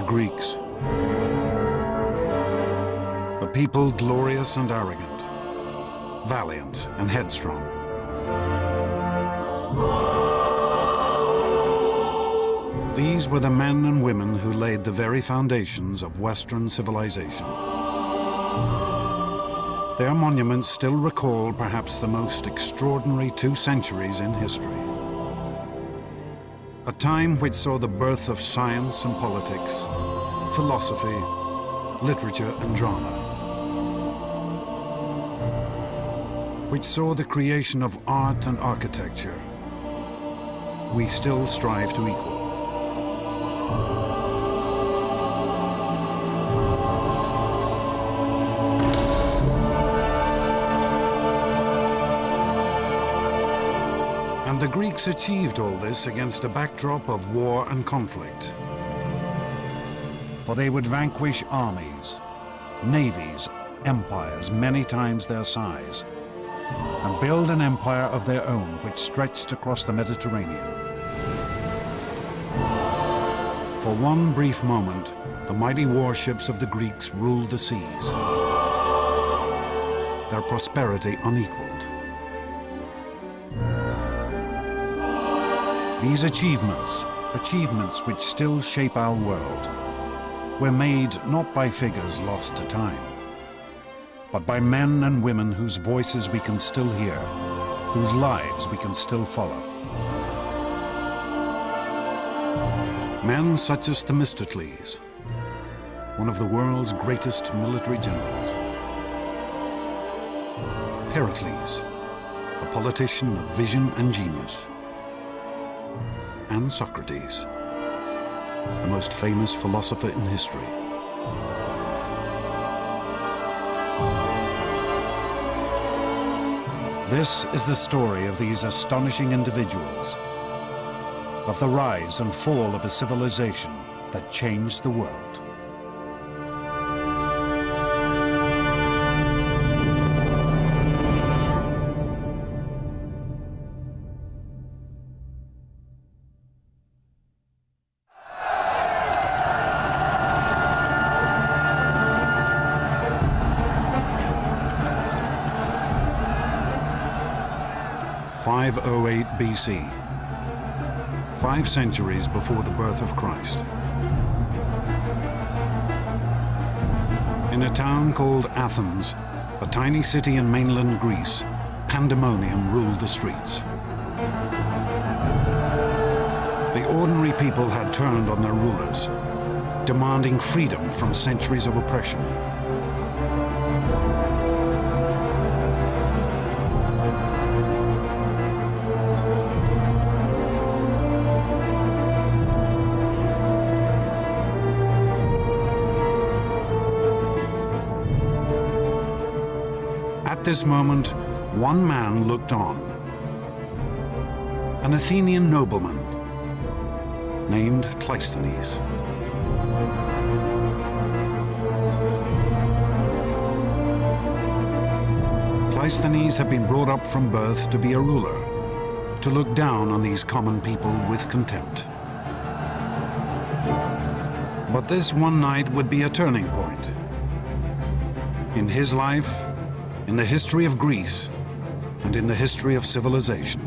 The Greeks. A people glorious and arrogant, valiant and headstrong. These were the men and women who laid the very foundations of Western civilization. Their monuments still recall perhaps the most extraordinary 2 centuries in history. A time which saw the birth of science and politics, philosophy, literature and drama. Which saw the creation of art and architecture we still strive to equal. And the Greeks achieved all this against a backdrop of war and conflict. For they would vanquish armies, navies, empires many times their size, and build an empire of their own which stretched across the Mediterranean. For one brief moment, the mighty warships of the Greeks ruled the seas, their prosperity unequaled. These achievements which still shape our world, were made not by figures lost to time, but by men and women whose voices we can still hear, whose lives we can still follow. Men such as Themistocles, one of the world's greatest military generals. Pericles, a politician of vision and genius. And Socrates, the most famous philosopher in history. This is the story of these astonishing individuals, of the rise and fall of a civilization that changed the world. (508 BC), 5 centuries before the birth of Christ. In a town called Athens, a tiny city in mainland Greece, pandemonium ruled the streets. The ordinary people had turned on their rulers, demanding freedom from centuries of oppression. At this moment, one man looked on. An Athenian nobleman named Cleisthenes. Cleisthenes had been brought up from birth to be a ruler, to look down on these common people with contempt. But this one night would be a turning point in his life, in the history of Greece, and in the history of civilization.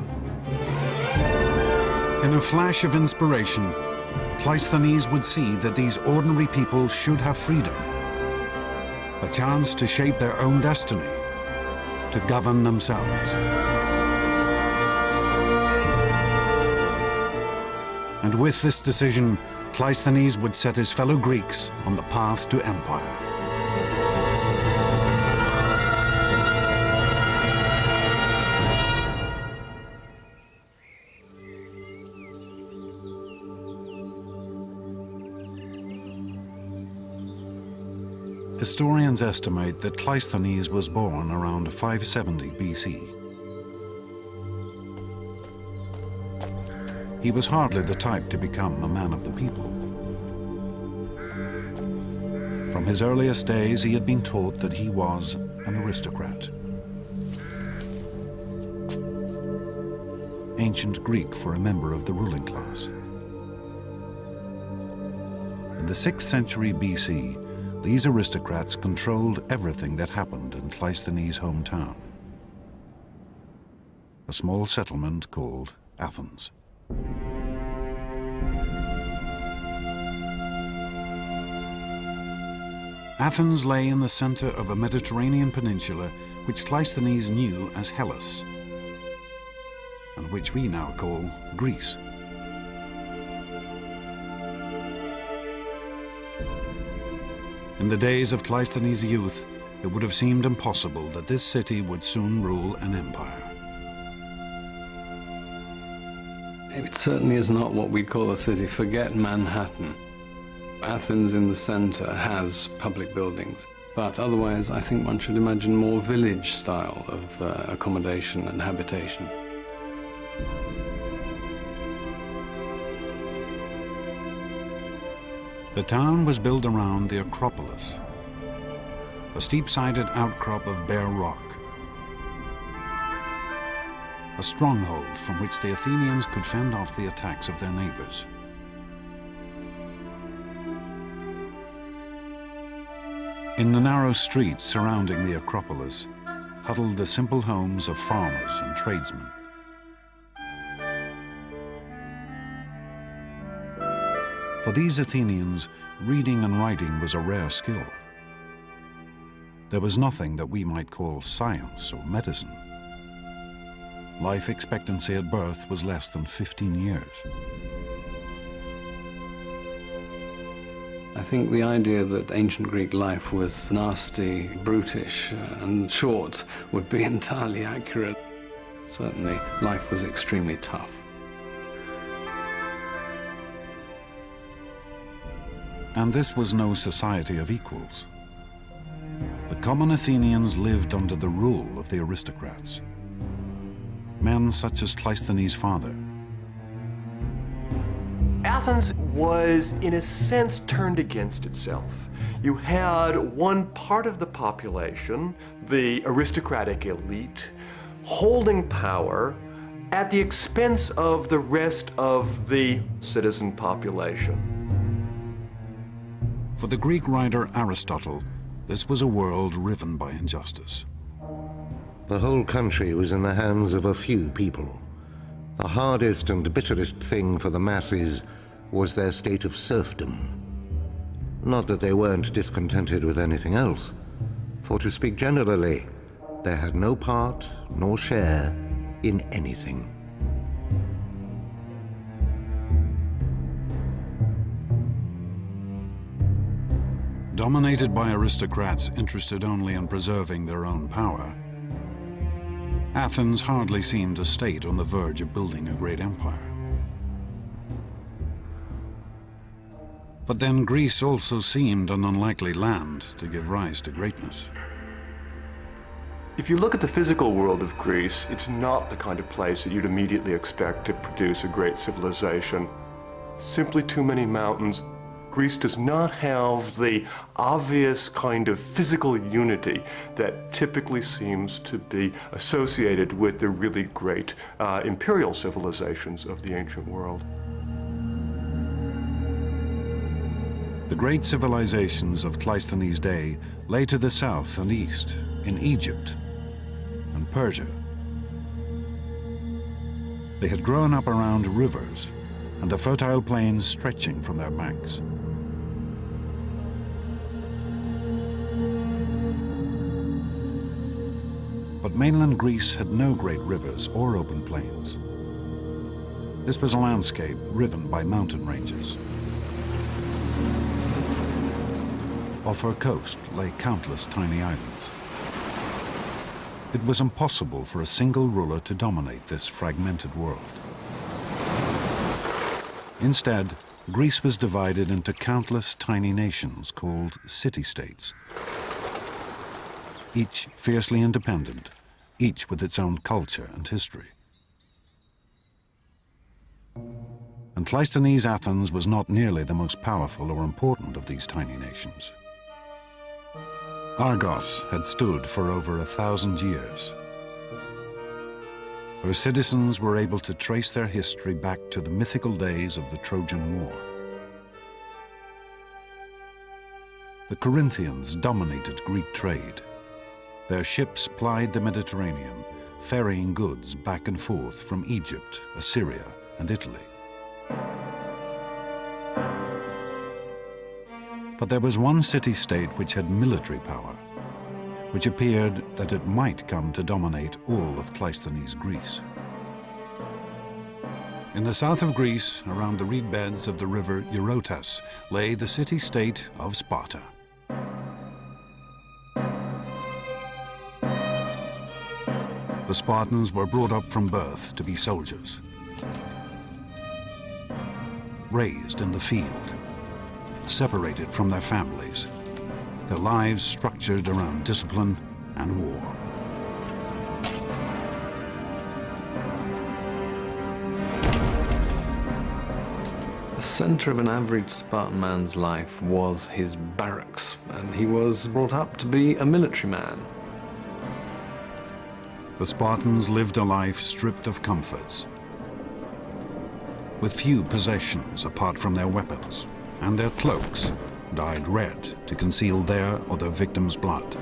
In a flash of inspiration, Cleisthenes would see that these ordinary people should have freedom, a chance to shape their own destiny, to govern themselves. And with this decision, Cleisthenes would set his fellow Greeks on the path to empire. Historians estimate that Cleisthenes was born around 570 BC. He was hardly the type to become a man of the people. From his earliest days, he had been taught that he was an aristocrat. Ancient Greek for a member of the ruling class. In the 6th century BC, these aristocrats controlled everything that happened in Cleisthenes' hometown, a small settlement called Athens. Athens lay in the center of a Mediterranean peninsula which Cleisthenes knew as Hellas, and which we now call Greece. In the days of Cleisthenes' youth, it would have seemed impossible that this city would soon rule an empire. It certainly is not what we'd call a city. Forget Manhattan. Athens in the center has public buildings, but otherwise I think one should imagine more village style of accommodation and habitation. The town was built around the Acropolis, a steep-sided outcrop of bare rock, a stronghold from which the Athenians could fend off the attacks of their neighbors. In the narrow streets surrounding the Acropolis huddled the simple homes of farmers and tradesmen. For these Athenians, reading and writing was a rare skill. There was nothing that we might call science or medicine. Life expectancy at birth was less than 15 years. I think the idea that ancient Greek life was nasty, brutish, and short would be entirely accurate. Certainly, life was extremely tough. And this was no society of equals. The common Athenians lived under the rule of the aristocrats, men such as Cleisthenes' father. Athens was, in a sense, turned against itself. You had one part of the population, the aristocratic elite, holding power at the expense of the rest of the citizen population. For the Greek writer Aristotle, this was a world riven by injustice. The whole country was in the hands of a few people. The hardest and bitterest thing for the masses was their state of serfdom. Not that they weren't discontented with anything else, for to speak generally, they had no part nor share in anything. Dominated by aristocrats interested only in preserving their own power, Athens hardly seemed a state on the verge of building a great empire. But then Greece also seemed an unlikely land to give rise to greatness. If you look at the physical world of Greece, it's not the kind of place that you'd immediately expect to produce a great civilization. Simply too many mountains. Greece does not have the obvious kind of physical unity that typically seems to be associated with the really great imperial civilizations of the ancient world. The great civilizations of Cleisthenes' day lay to the south and east, in Egypt and Persia. They had grown up around rivers and the fertile plains stretching from their banks. But mainland Greece had no great rivers or open plains. This was a landscape riven by mountain ranges. Off her coast lay countless tiny islands. It was impossible for a single ruler to dominate this fragmented world. Instead, Greece was divided into countless tiny nations called city-states, each fiercely independent, each with its own culture and history. And Cleisthenes' Athens was not nearly the most powerful or important of these tiny nations. Argos had stood for over 1,000 years. Her citizens were able to trace their history back to the mythical days of the Trojan War. The Corinthians dominated Greek trade. Their ships plied the Mediterranean, ferrying goods back and forth from Egypt, Assyria, and Italy. But there was one city-state which had military power, which appeared that it might come to dominate all of Cleisthenes Greece. In the south of Greece, around the reed beds of the river Eurotas, lay the city-state of Sparta. The Spartans were brought up from birth to be soldiers, raised in the field, separated from their families, their lives structured around discipline and war. The center of an average Spartan man's life was his barracks, and he was brought up to be a military man. The Spartans lived a life stripped of comforts, with few possessions apart from their weapons, and their cloaks dyed red to conceal their or their victims' blood.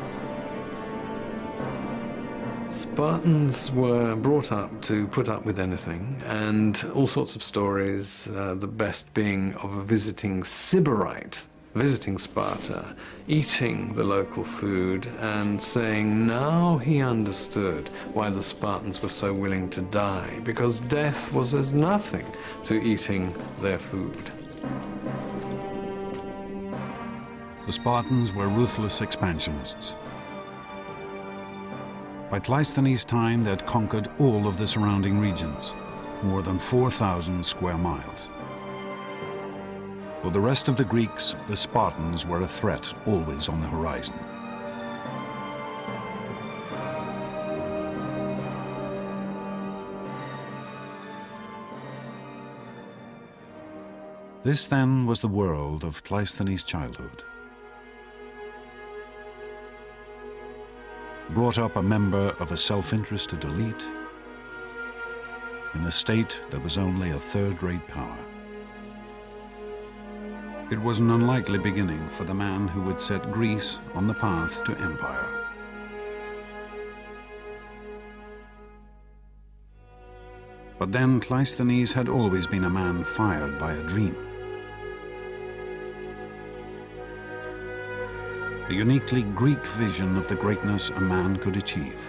Spartans were brought up to put up with anything, and all sorts of stories, the best being of a visiting Sybarite, visiting Sparta, eating the local food, and saying now he understood why the Spartans were so willing to die, because death was as nothing to eating their food. The Spartans were ruthless expansionists. By Cleisthenes' time, they had conquered all of the surrounding regions, more than 4,000 square miles. For the rest of the Greeks, the Spartans were a threat always on the horizon. This then was the world of Cleisthenes' childhood. Brought up a member of a self-interested elite in a state that was only a third-rate power. It was an unlikely beginning for the man who would set Greece on the path to empire. But then Cleisthenes had always been a man fired by a dream. A uniquely Greek vision of the greatness a man could achieve.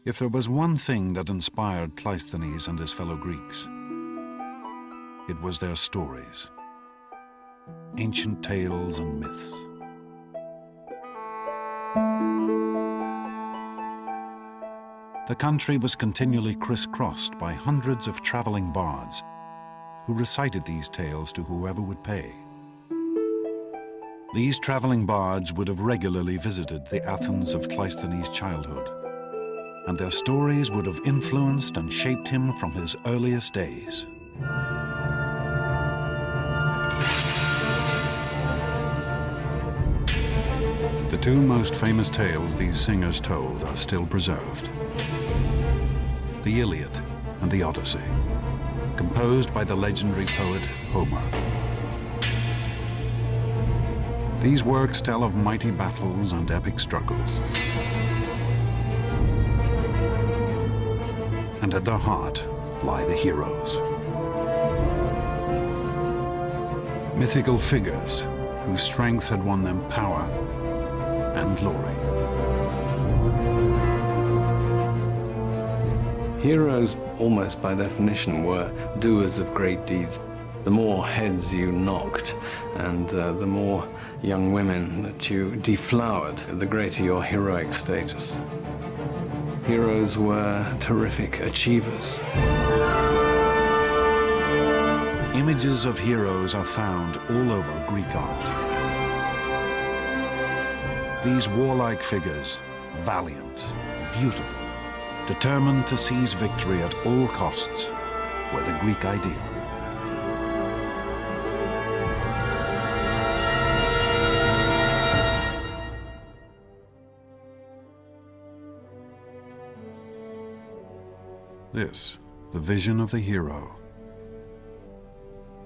If there was one thing that inspired Cleisthenes and his fellow Greeks, it was their stories, ancient tales and myths. The country was continually crisscrossed by hundreds of traveling bards who recited these tales to whoever would pay. These traveling bards would have regularly visited the Athens of Cleisthenes' childhood, and their stories would have influenced and shaped him from his earliest days. The two most famous tales these singers told are still preserved: the Iliad and the Odyssey, composed by the legendary poet Homer. These works tell of mighty battles and epic struggles. And at their heart lie the heroes. Mythical figures whose strength had won them power and glory. Heroes, almost by definition, were doers of great deeds. The more heads you knocked and the more young women that you deflowered, the greater your heroic status. Heroes were terrific achievers. Images of heroes are found all over Greek art. These warlike figures, valiant, beautiful, determined to seize victory at all costs, were the Greek ideal. This, the vision of the hero,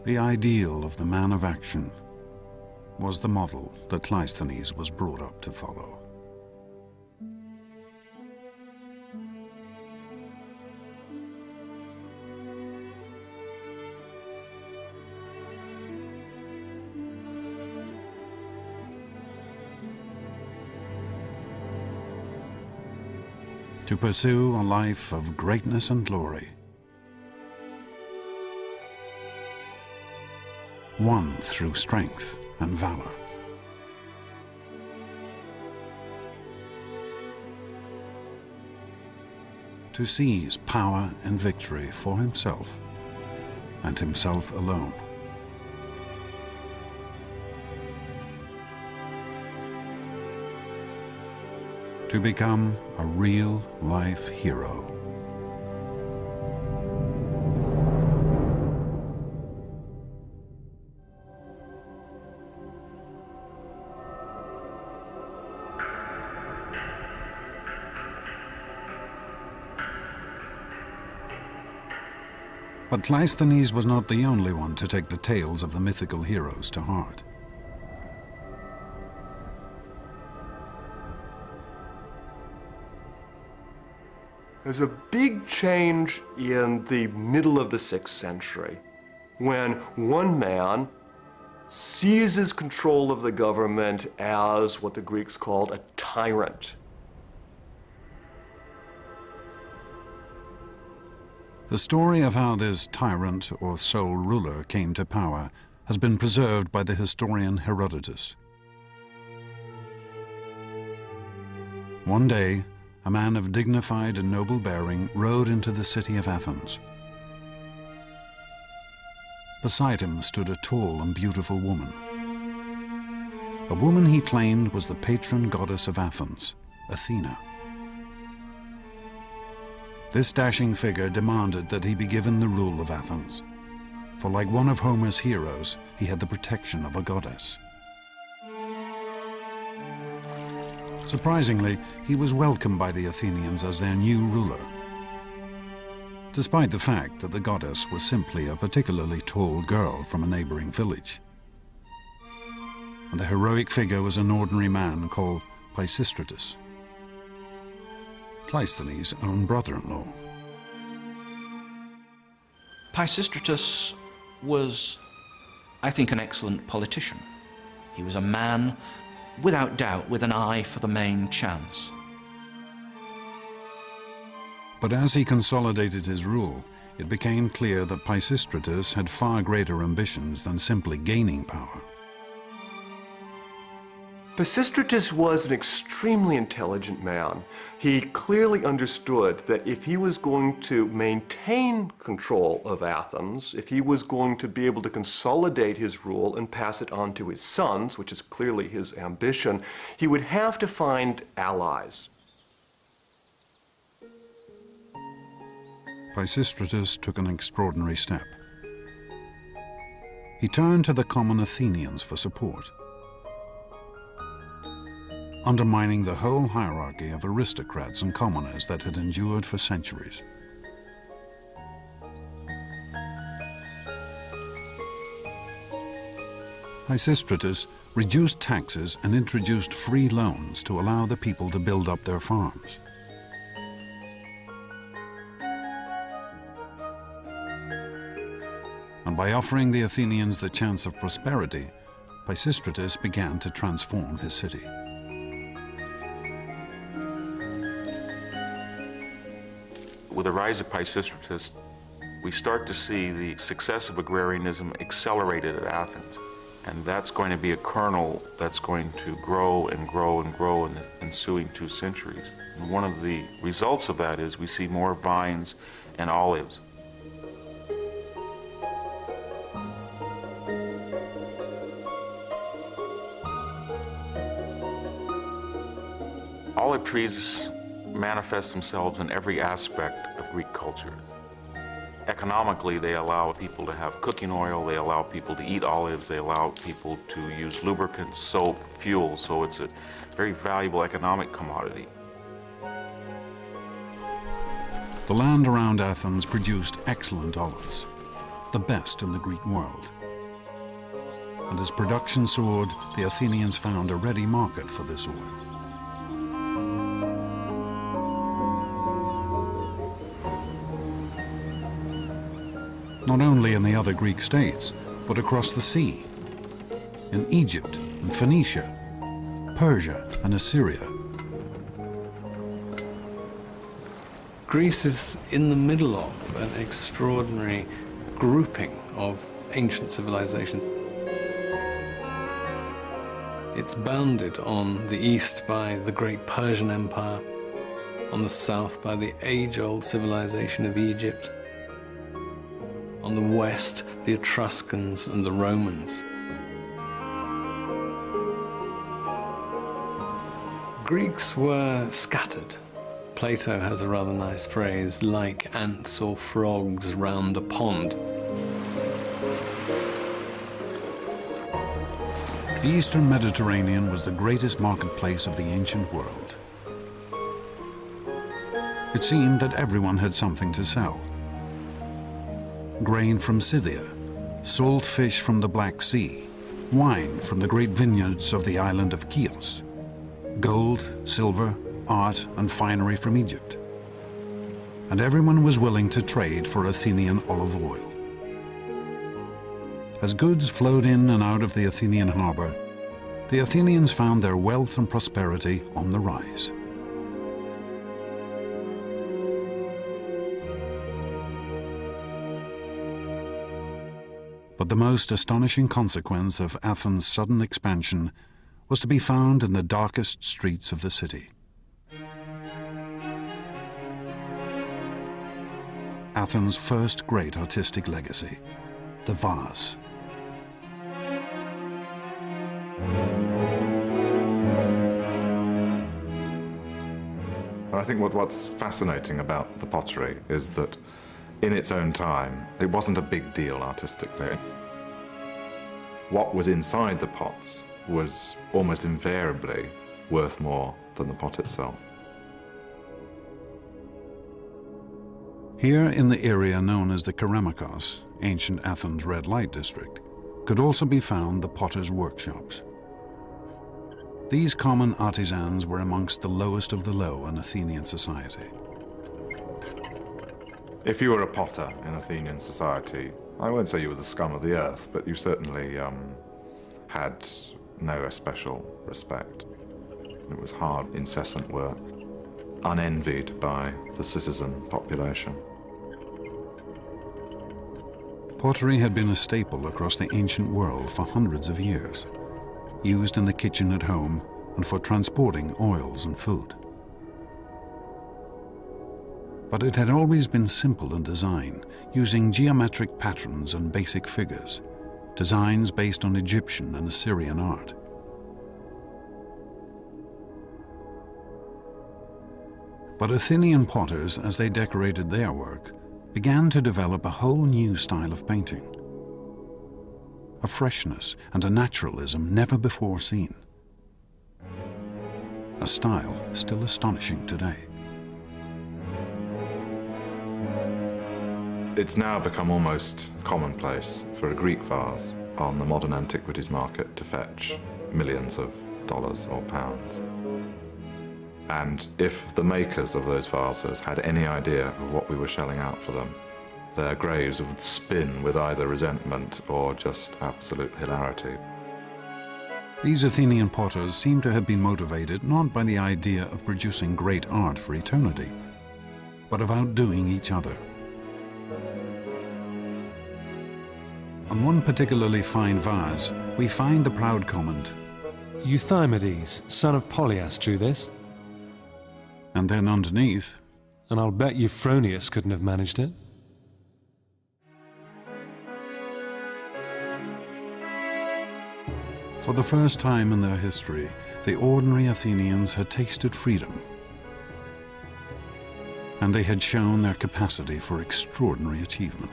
the ideal of the man of action, was the model that Cleisthenes was brought up to follow. To pursue a life of greatness and glory, won through strength and valor. To seize power and victory for himself and himself alone. To become a real-life hero. But Cleisthenes was not the only one to take the tales of the mythical heroes to heart. There's a big change in the middle of the 6th century when one man seizes control of the government as what the Greeks called a tyrant. The story of how this tyrant or sole ruler came to power has been preserved by the historian Herodotus. One day, a man of dignified and noble bearing rode into the city of Athens. Beside him stood a tall and beautiful woman. A woman he claimed was the patron goddess of Athens, Athena. This dashing figure demanded that he be given the rule of Athens, for like one of Homer's heroes, he had the protection of a goddess. Surprisingly, he was welcomed by the Athenians as their new ruler, despite the fact that the goddess was simply a particularly tall girl from a neighboring village. And the heroic figure was an ordinary man called Pisistratus, Cleisthenes' own brother-in-law. Pisistratus was, I think, an excellent politician. He was a man, without doubt, with an eye for the main chance. But as he consolidated his rule, it became clear that Pisistratus had far greater ambitions than simply gaining power. Pisistratus was an extremely intelligent man. He clearly understood that if he was going to maintain control of Athens, if he was going to be able to consolidate his rule and pass it on to his sons, which is clearly his ambition, he would have to find allies. Pisistratus took an extraordinary step. He turned to the common Athenians for support, undermining the whole hierarchy of aristocrats and commoners that had endured for centuries. Pisistratus reduced taxes and introduced free loans to allow the people to build up their farms. And by offering the Athenians the chance of prosperity, Pisistratus began to transform his city. With the rise of Pisistratus, we start to see the success of agrarianism accelerated at Athens. And that's going to be a kernel that's going to grow and grow and grow in the ensuing 2 centuries. And one of the results of that is we see more vines and olives. Olive trees manifest themselves in every aspect of Greek culture. Economically, they allow people to have cooking oil, they allow people to eat olives, they allow people to use lubricants, soap, fuel, so it's a very valuable economic commodity. The land around Athens produced excellent olives, the best in the Greek world. And as production soared, the Athenians found a ready market for this oil. Not only in the other Greek states, but across the sea, in Egypt and Phoenicia, Persia and Assyria. Greece is in the middle of an extraordinary grouping of ancient civilizations. It's bounded on the east by the great Persian Empire, on the south by the age-old civilization of Egypt, on the west, the Etruscans and the Romans. Greeks were scattered. Plato has a rather nice phrase, like ants or frogs round a pond. The Eastern Mediterranean was the greatest marketplace of the ancient world. It seemed that everyone had something to sell. Grain from Scythia, salt fish from the Black Sea, wine from the great vineyards of the island of Chios, gold, silver, art and finery from Egypt. And everyone was willing to trade for Athenian olive oil. As goods flowed in and out of the Athenian harbor, the Athenians found their wealth and prosperity on the rise. But the most astonishing consequence of Athens' sudden expansion was to be found in the darkest streets of the city. Athens' first great artistic legacy, the vase. I think what's fascinating about the pottery is that in its own time, it wasn't a big deal artistically. What was inside the pots was almost invariably worth more than the pot itself. Here in the area known as the Keramikos, ancient Athens' red light district, could also be found the potters' workshops. These common artisans were amongst the lowest of the low in Athenian society. If you were a potter in Athenian society, I won't say you were the scum of the earth, but you certainly had no especial respect. It was hard, incessant work, unenvied by the citizen population. Pottery had been a staple across the ancient world for hundreds of years, used in the kitchen at home and for transporting oils and food. But it had always been simple in design, using geometric patterns and basic figures, designs based on Egyptian and Assyrian art. But Athenian potters, as they decorated their work, began to develop a whole new style of painting. A freshness and a naturalism never before seen. A style still astonishing today. It's now become almost commonplace for a Greek vase on the modern antiquities market to fetch millions of dollars or pounds. And if the makers of those vases had any idea of what we were shelling out for them, their graves would spin with either resentment or just absolute hilarity. These Athenian potters seem to have been motivated not by the idea of producing great art for eternity, but of outdoing each other. On one particularly fine vase, we find the proud comment, "Euthymides, son of Polias, drew this." and then underneath, And I'll bet Euphronius couldn't have managed it. for the first time in their history, the ordinary Athenians had tasted freedom, and they had shown their capacity for extraordinary achievement.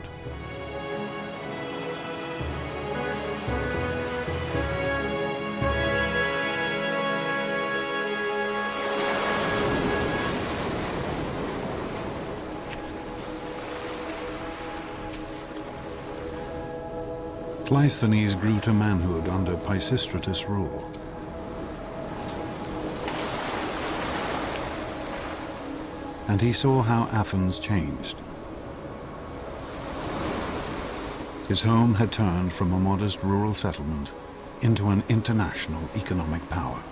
Cleisthenes grew to manhood under Pisistratus' rule. And he saw how Athens changed. His home had turned from a modest rural settlement into an international economic power.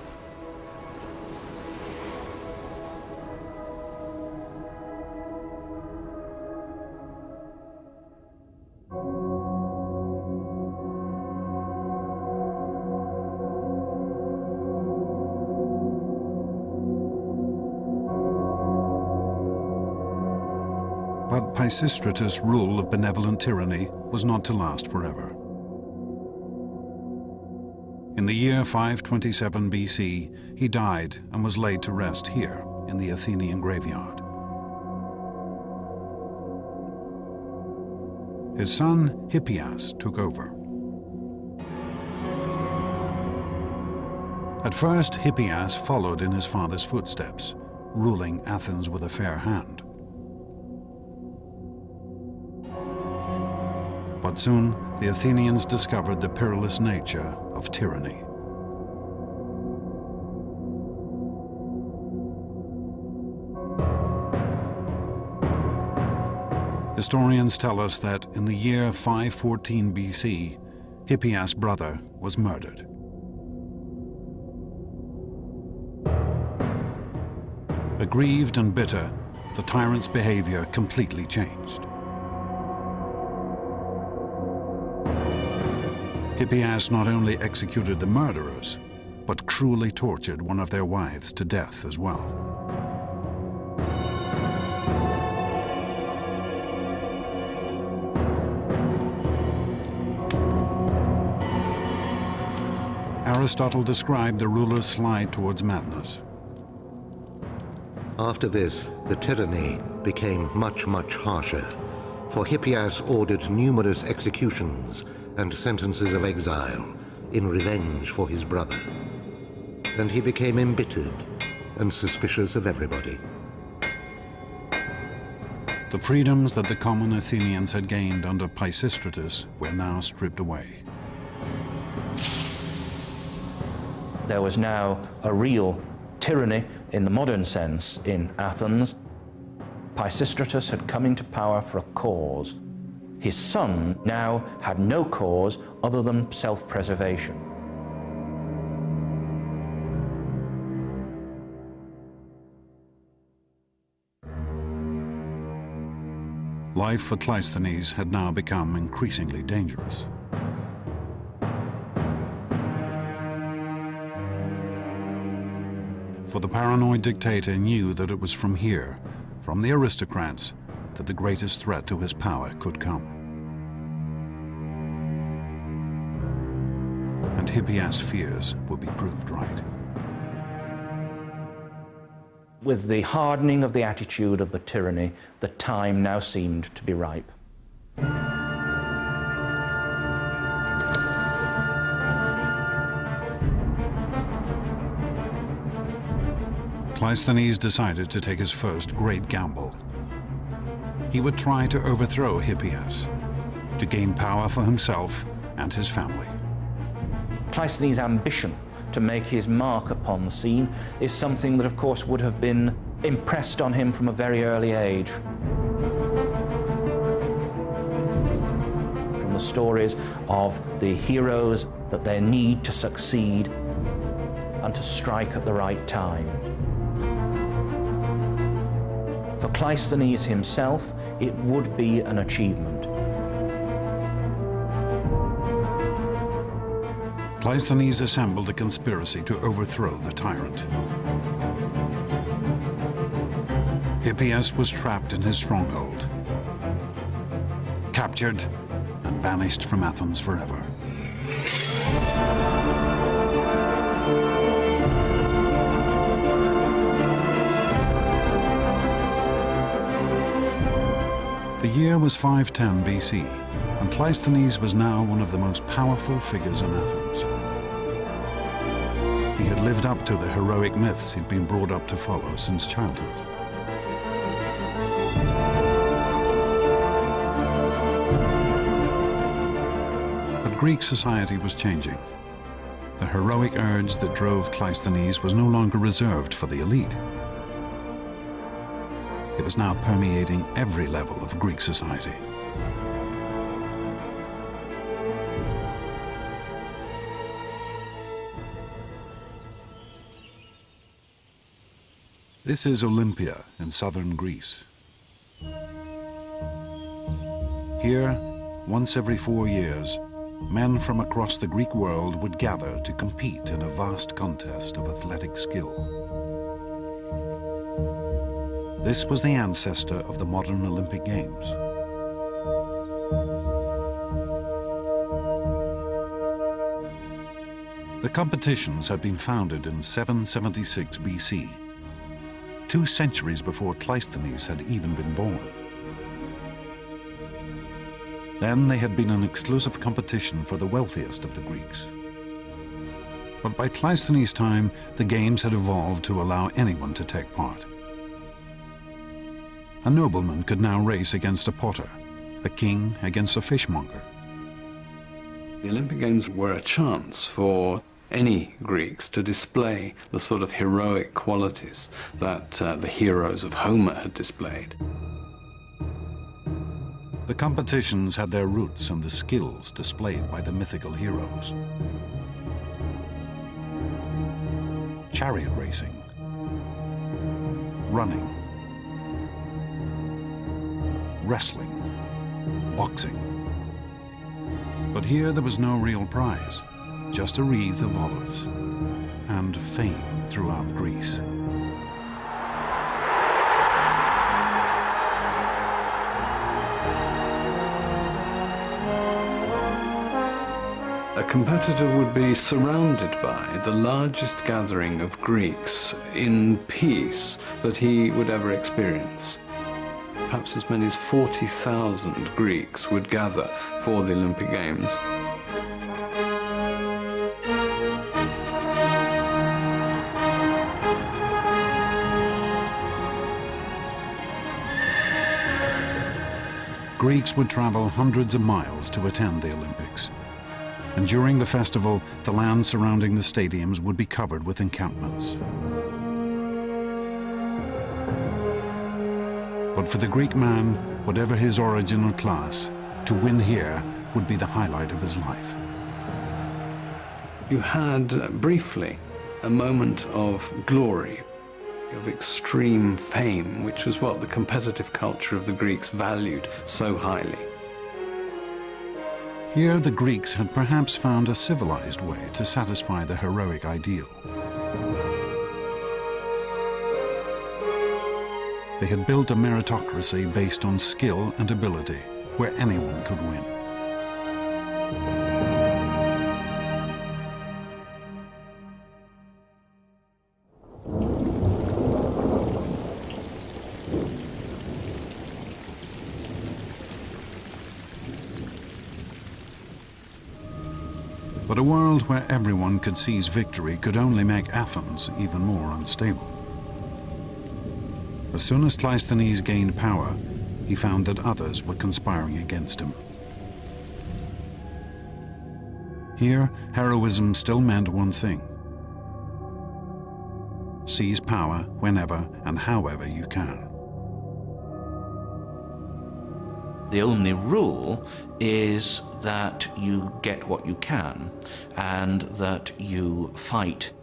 But Pisistratus' rule of benevolent tyranny was not to last forever. In the year 527 BC, he died and was laid to rest here in the Athenian graveyard. His son Hippias took over. At first, Hippias followed in his father's footsteps, ruling Athens with a fair hand. But soon, the Athenians discovered the perilous nature of tyranny. Historians tell us that in the year 514 BC, Hippias' brother was murdered. Aggrieved and bitter, the tyrant's behavior completely changed. Hippias not only executed the murderers, but cruelly tortured one of their wives to death as well. Aristotle described the ruler's slide towards madness. After this, the tyranny became much, much harsher, for Hippias ordered numerous executions and sentences of exile in revenge for his brother. And he became embittered and suspicious of everybody. The freedoms that the common Athenians had gained under Pisistratus were now stripped away. There was now a real tyranny in the modern sense in Athens. Pisistratus had come into power for a cause. His son now had no cause other than self-preservation. Life for Cleisthenes had now become increasingly dangerous. For the paranoid dictator knew that it was from here, from the aristocrats, that the greatest threat to his power could come. And Hippias' fears would be proved right. With the hardening of the attitude of the tyranny, the time now seemed to be ripe. Cleisthenes decided to take his first great gamble. He would try to overthrow Hippias, to gain power for himself and his family. Cleisthenes' ambition to make his mark upon the scene is something that, of course, would have been impressed on him from a very early age. From the stories of the heroes, that they need to succeed and to strike at the right time. For Cleisthenes himself, it would be an achievement. Cleisthenes assembled a conspiracy to overthrow the tyrant. Hippias was trapped in his stronghold, captured and banished from Athens forever. The year was 510 BC, and Cleisthenes was now one of the most powerful figures in Athens. He had lived up to the heroic myths he'd been brought up to follow since childhood. But Greek society was changing. The heroic urge that drove Cleisthenes was no longer reserved for the elite. It was now permeating every level of Greek society. This is Olympia in southern Greece. Here, once every 4 years, men from across the Greek world would gather to compete in a vast contest of athletic skill. This was the ancestor of the modern Olympic Games. The competitions had been founded in 776 BC, 2 centuries before Cleisthenes had even been born. Then they had been an exclusive competition for the wealthiest of the Greeks. But by Cleisthenes' time, the games had evolved to allow anyone to take part. A nobleman could now race against a potter, a king against a fishmonger. The Olympic Games were a chance for any Greeks to display the sort of heroic qualities that the heroes of Homer had displayed. The competitions had their roots in the skills displayed by the mythical heroes. Chariot racing, running, wrestling, boxing. But here there was no real prize, just a wreath of olives and fame throughout Greece. A competitor would be surrounded by the largest gathering of Greeks in peace that he would ever experience. Perhaps as many as 40,000 Greeks would gather for the Olympic Games. Greeks would travel hundreds of miles to attend the Olympics. And during the festival, the land surrounding the stadiums would be covered with encampments. But for the Greek man, whatever his origin or class, to win here would be the highlight of his life. You had, briefly, a moment of glory, of extreme fame, which was what the competitive culture of the Greeks valued so highly. Here, the Greeks had perhaps found a civilized way to satisfy the heroic ideal. They had built a meritocracy based on skill and ability, where anyone could win. But a world where everyone could seize victory could only make Athens even more unstable. As soon as Cleisthenes gained power, he found that others were conspiring against him. Here, heroism still meant one thing: seize power whenever and however you can. The only rule is that you get what you can and that you fight.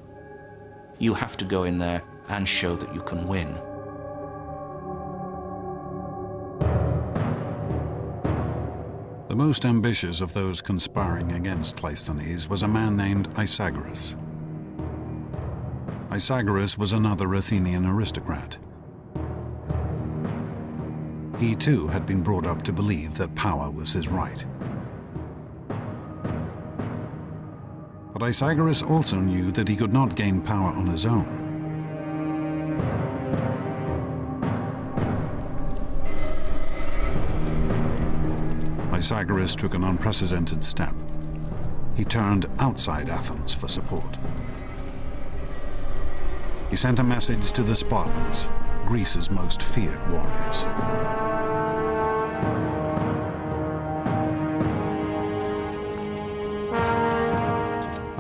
You have to go in there and show that you can win. The most ambitious of those conspiring against Cleisthenes was a man named Isagoras. Isagoras was another Athenian aristocrat. He too had been brought up to believe that power was his right. But Isagoras also knew that he could not gain power on his own. Isagoras took an unprecedented step. He turned outside Athens for support. He sent a message to the Spartans, Greece's most feared warriors.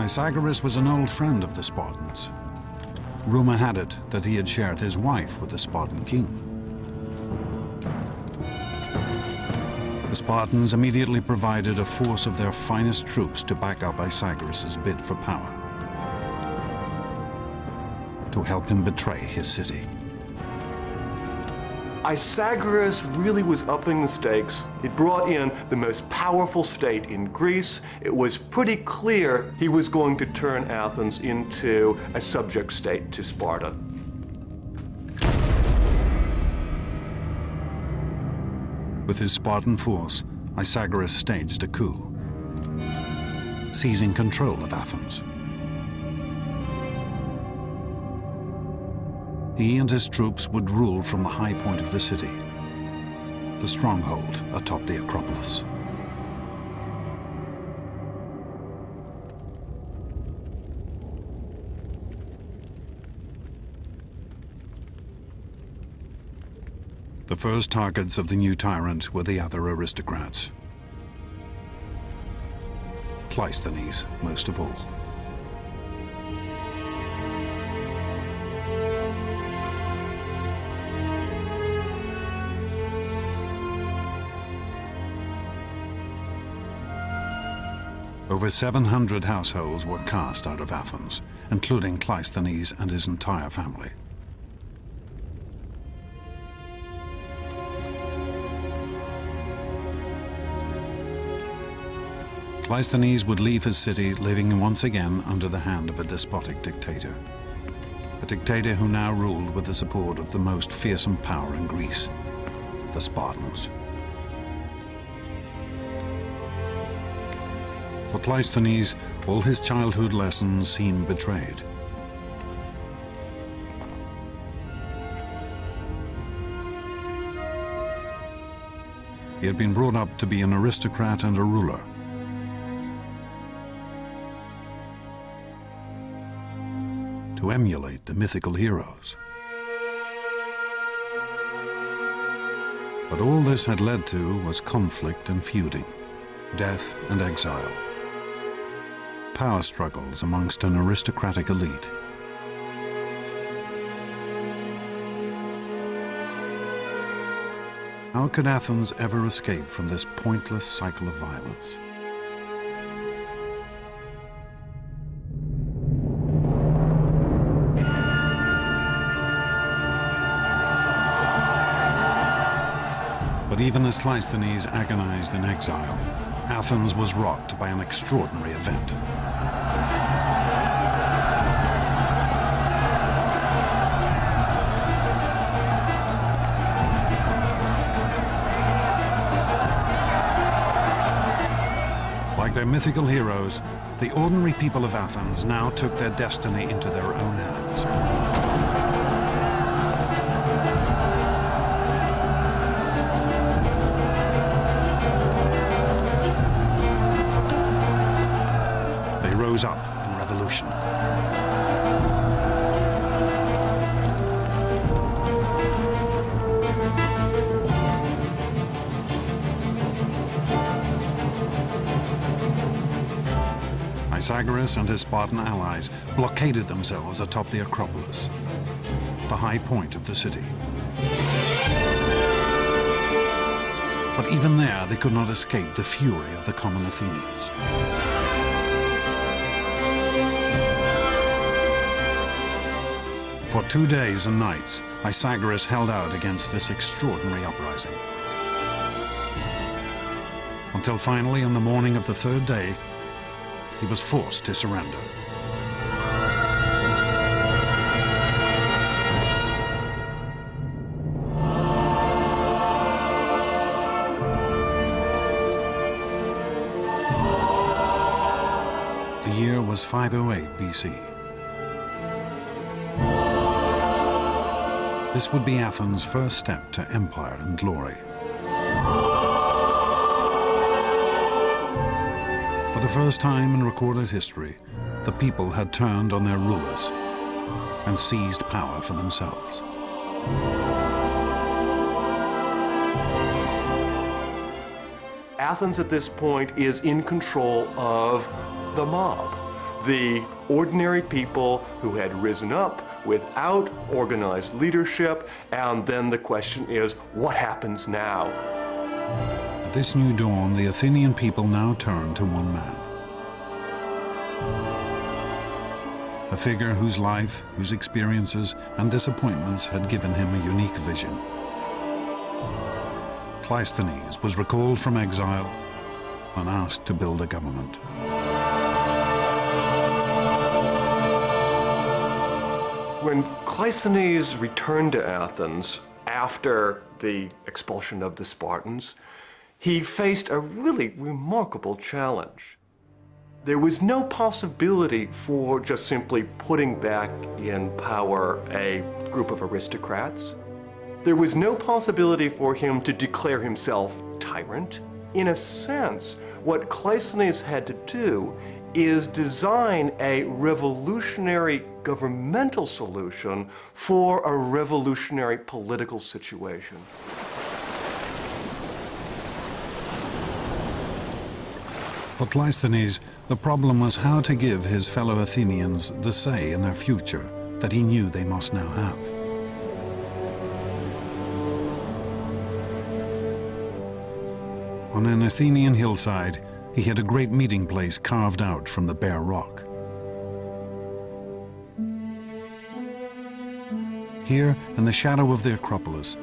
Isagoras was an old friend of the Spartans. Rumor had it that he had shared his wife with the Spartan king. The Spartans immediately provided a force of their finest troops to back up Isagoras' bid for power, to help him betray his city. Isagoras really was upping the stakes. He brought in the most powerful state in Greece. It was pretty clear he was going to turn Athens into a subject state to Sparta. With his Spartan force, Isagoras staged a coup, seizing control of Athens. He and his troops would rule from the high point of the city, the stronghold atop the Acropolis. The first targets of the new tyrant were the other aristocrats. Cleisthenes most of all. Over 700 households were cast out of Athens, including Cleisthenes and his entire family. Cleisthenes would leave his city living once again under the hand of a despotic dictator. A dictator who now ruled with the support of the most fearsome power in Greece, the Spartans. For Cleisthenes, all his childhood lessons seemed betrayed. He had been brought up to be an aristocrat and a ruler. To emulate the mythical heroes. But all this had led to was conflict and feuding, death and exile, power struggles amongst an aristocratic elite. How could Athens ever escape from this pointless cycle of violence? But even as Cleisthenes agonized in exile, Athens was rocked by an extraordinary event. Like their mythical heroes, the ordinary people of Athens now took their destiny into their own hands. Rose up in revolution. Isagoras and his Spartan allies blockaded themselves atop the Acropolis, the high point of the city. But even there, they could not escape the fury of the common Athenians. For 2 days and nights, Isagoras held out against this extraordinary uprising. Until finally, on the morning of the third day, he was forced to surrender. The year was 508 BC. This would be Athens' first step to empire and glory. For the first time in recorded history, the people had turned on their rulers and seized power for themselves. Athens at this point is in control of the mob. the ordinary people who had risen up without organized leadership, and then the question is, what happens now? At this new dawn, the Athenian people now turn to one man. A figure whose life, whose experiences and disappointments had given him a unique vision. Cleisthenes was recalled from exile and asked to build a government. When Cleisthenes returned to Athens after the expulsion of the Spartans, he faced a really remarkable challenge. There was no possibility for just simply putting back in power a group of aristocrats. There was no possibility for him to declare himself tyrant. In a sense, what Cleisthenes had to do is design a revolutionary governmental solution for a revolutionary political situation. For Cleisthenes, the problem was how to give his fellow Athenians the say in their future that he knew they must now have. On an Athenian hillside, he had a great meeting place carved out from the bare rock. Here, in the shadow of the Acropolis,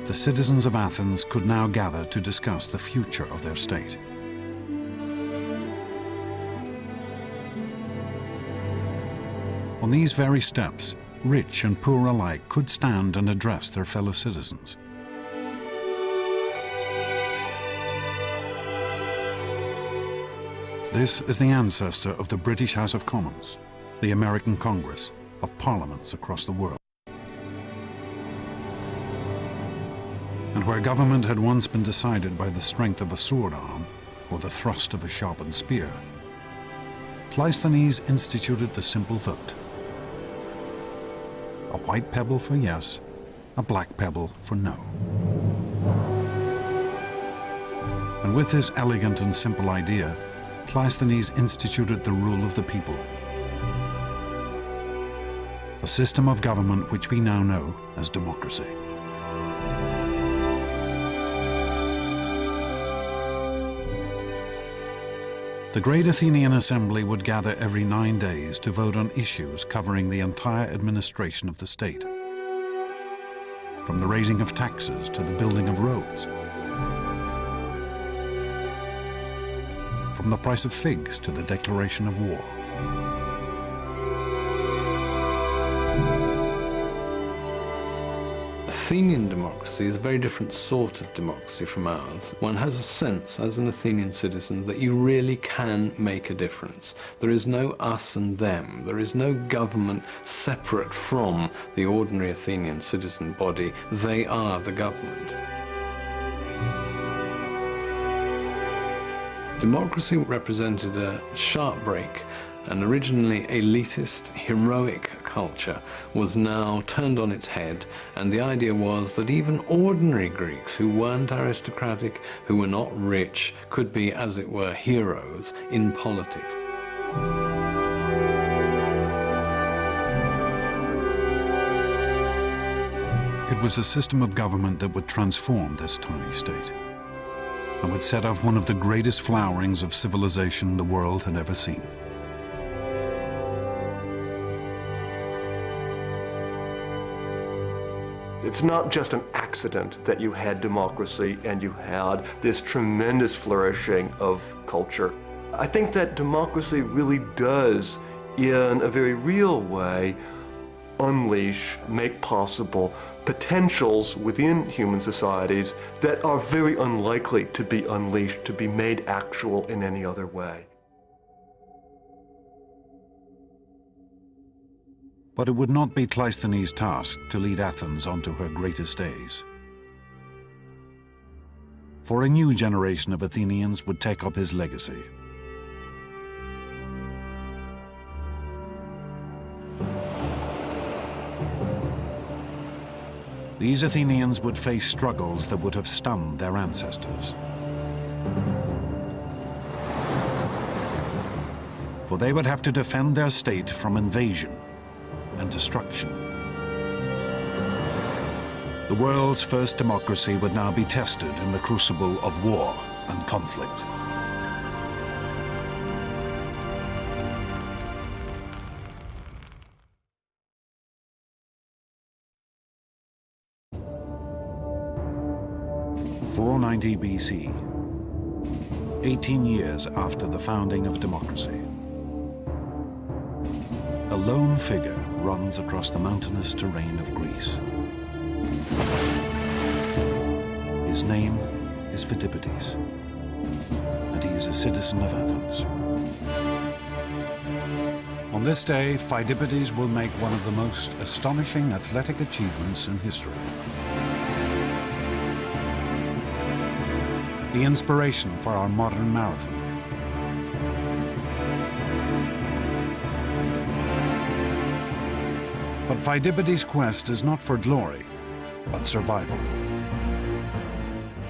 the citizens of Athens could now gather to discuss the future of their state. On these very steps, rich and poor alike could stand and address their fellow citizens. This is the ancestor of the British House of Commons, the American Congress, of parliaments across the world. And where government had once been decided by the strength of a sword arm or the thrust of a sharpened spear, Cleisthenes instituted the simple vote. A white pebble for yes, a black pebble for no. And with this elegant and simple idea, Cleisthenes instituted the rule of the people. A system of government which we now know as democracy. The great Athenian assembly would gather every 9 days to vote on issues covering the entire administration of the state, from the raising of taxes to the building of roads, from the price of figs to the declaration of war. Athenian democracy is a very different sort of democracy from ours. One has a sense, as an Athenian citizen, that you really can make a difference. There is no us and them. There is no government separate from the ordinary Athenian citizen body. They are the government. Democracy represented a sharp break. An originally elitist, heroic culture was now turned on its head, and the idea was that even ordinary Greeks who weren't aristocratic, who were not rich, could be, as it were, heroes in politics. It was a system of government that would transform this tiny state and would set off one of the greatest flowerings of civilization the world had ever seen. It's not just an accident that you had democracy and you had this tremendous flourishing of culture. I think that democracy really does, in a very real way, unleash, make possible potentials within human societies that are very unlikely to be unleashed, to be made actual in any other way. But it would not be Cleisthenes' task to lead Athens onto her greatest days. For a new generation of Athenians would take up his legacy. These Athenians would face struggles that would have stunned their ancestors. for they would have to defend their state from invasion and destruction. The world's first democracy would now be tested in the crucible of war and conflict. (490 BC), 18 years after the founding of democracy. A lone figure runs across the mountainous terrain of Greece. His name is Phidippides, and he is a citizen of Athens. On this day, Phidippides will make one of the most astonishing athletic achievements in history. The inspiration for our modern marathon. But Phidippides' quest is not for glory, but survival.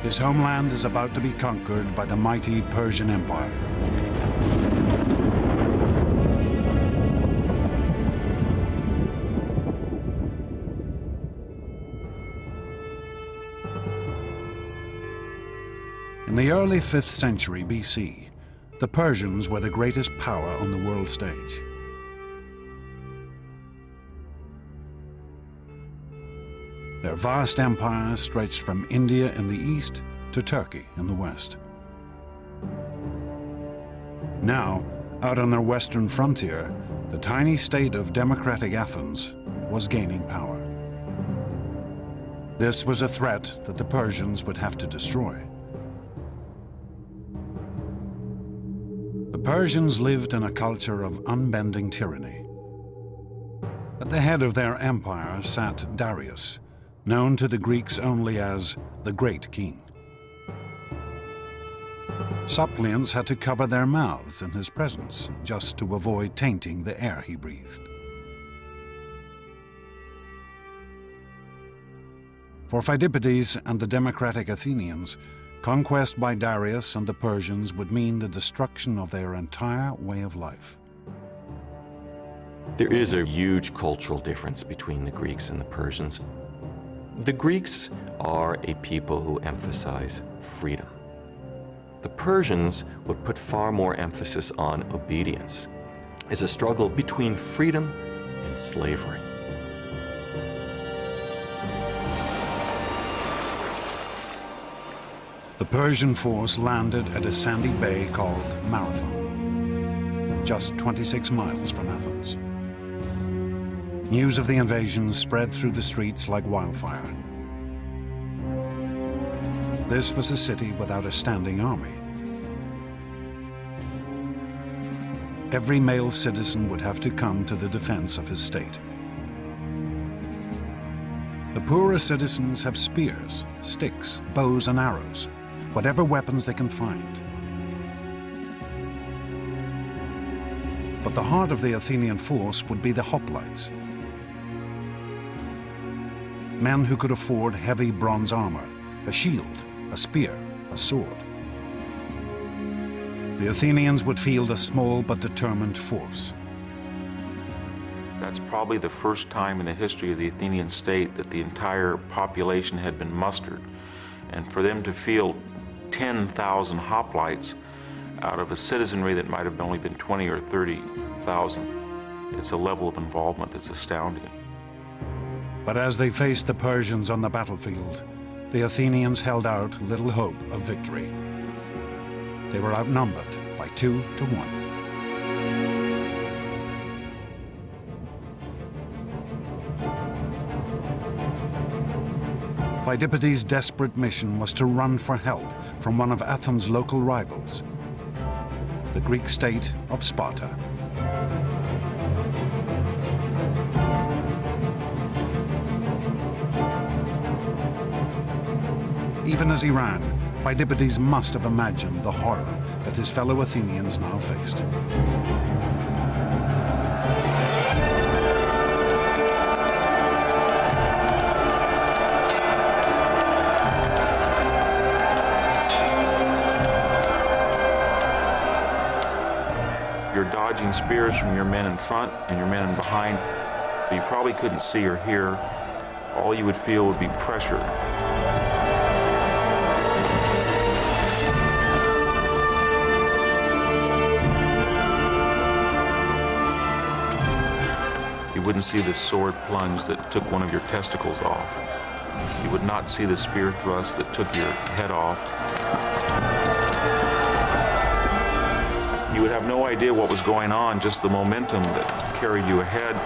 His homeland is about to be conquered by the mighty Persian Empire. In the early 5th century BC, the Persians were the greatest power on the world stage. Their vast empire stretched from India in the east to Turkey in the west. Now, out on their western frontier, the tiny state of democratic Athens was gaining power. This was a threat that the Persians would have to destroy. The Persians lived in a culture of unbending tyranny. At the head of their empire sat Darius, known to the Greeks only as the Great King. Suppliants had to cover their mouths in his presence just to avoid tainting the air he breathed. For Phidippides and the democratic Athenians, conquest by Darius and the Persians would mean the destruction of their entire way of life. There is a huge cultural difference between the Greeks and the Persians. The Greeks are a people who emphasize freedom. The Persians would put far more emphasis on obedience. It's a struggle between freedom and slavery. The Persian force landed at a sandy bay called Marathon, just 26 miles from Athens. News of the invasion spread through the streets like wildfire. This was a city without a standing army. Every male citizen would have to come to the defense of his state. The poorer citizens have spears, sticks, bows and arrows, whatever weapons they can find. But the heart of the Athenian force would be the hoplites, men who could afford heavy bronze armor, a shield, a spear, a sword. The Athenians would field a small but determined force. That's probably the first time in the history of the Athenian state that the entire population had been mustered. And for them to field 10,000 hoplites out of a citizenry that might have only been 20 or 30,000, it's a level of involvement that's astounding. But as they faced the Persians on the battlefield, the Athenians held out little hope of victory. They were outnumbered by 2 to 1. Phidippides' desperate mission was to run for help from one of Athens' local rivals, the Greek state of Sparta. Even as he ran, Phidippides must have imagined the horror that his fellow Athenians now faced. You're you're dodging spears from your men in front and your men in behind. You probably couldn't see or hear. All you would feel would be pressure. You wouldn't see the sword plunge that took one of your testicles off. You would not see the spear thrust that took your head off. You would have no idea what was going on, just the momentum that carried you ahead.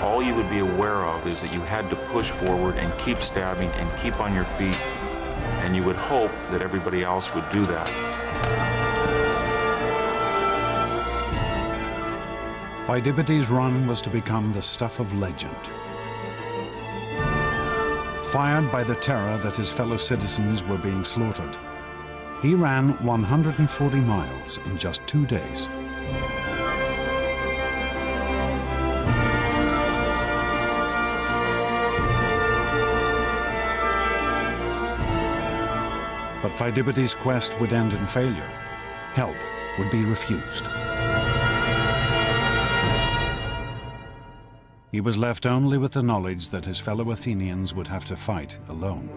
All you would be aware of is that you had to push forward and keep stabbing and keep on your feet, and you would hope that everybody else would do that. Pheidippides' run was to become the stuff of legend. Fired by the terror that his fellow citizens were being slaughtered, he ran 140 miles in just 2 days. But Pheidippides' quest would end in failure. Help would be refused. He was left only with the knowledge that his fellow Athenians would have to fight alone.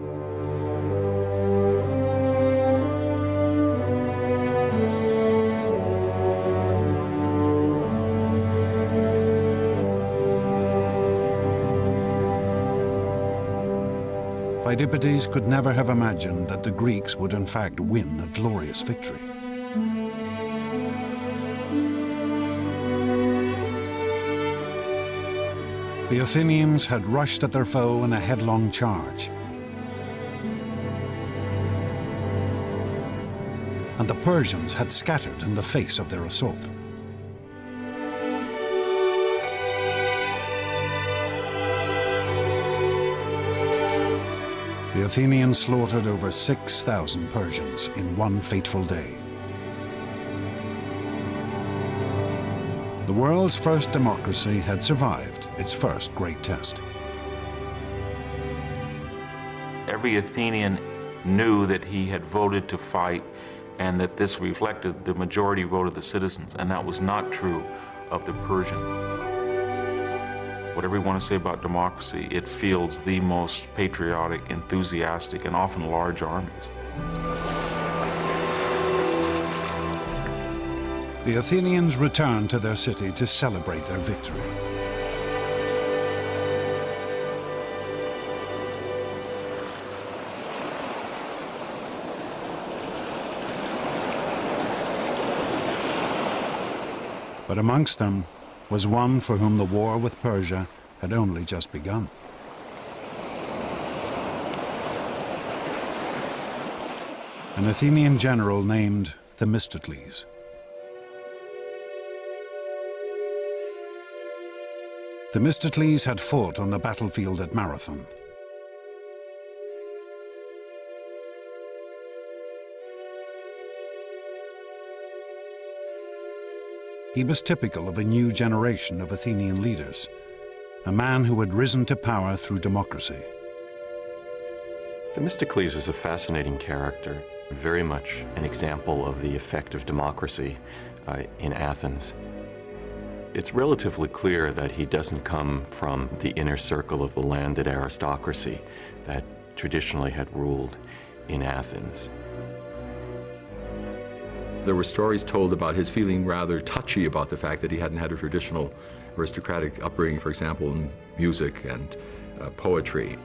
Pheidippides could never have imagined that the Greeks would in fact win a glorious victory. The Athenians had rushed at their foe in a headlong charge. And the Persians had scattered in the face of their assault. The Athenians slaughtered over 6,000 Persians in one fateful day. The world's first democracy had survived its first great test. Every Athenian knew that he had voted to fight and that this reflected the majority vote of the citizens, and that was not true of the Persians. Whatever you want to say about democracy, it fields the most patriotic, enthusiastic, and often large armies. The Athenians returned to their city to celebrate their victory. But amongst them was one for whom the war with Persia had only just begun. An Athenian general named Themistocles. Themistocles had fought on the battlefield at Marathon. He was typical of a new generation of Athenian leaders, a man who had risen to power through democracy. Themistocles is a fascinating character, very much an example of the effect of democracy in Athens. It's relatively clear that he doesn't come from the inner circle of the landed aristocracy that traditionally had ruled in Athens. There were stories told about his feeling rather touchy about the fact that he hadn't had a traditional aristocratic upbringing, for example, in music and poetry.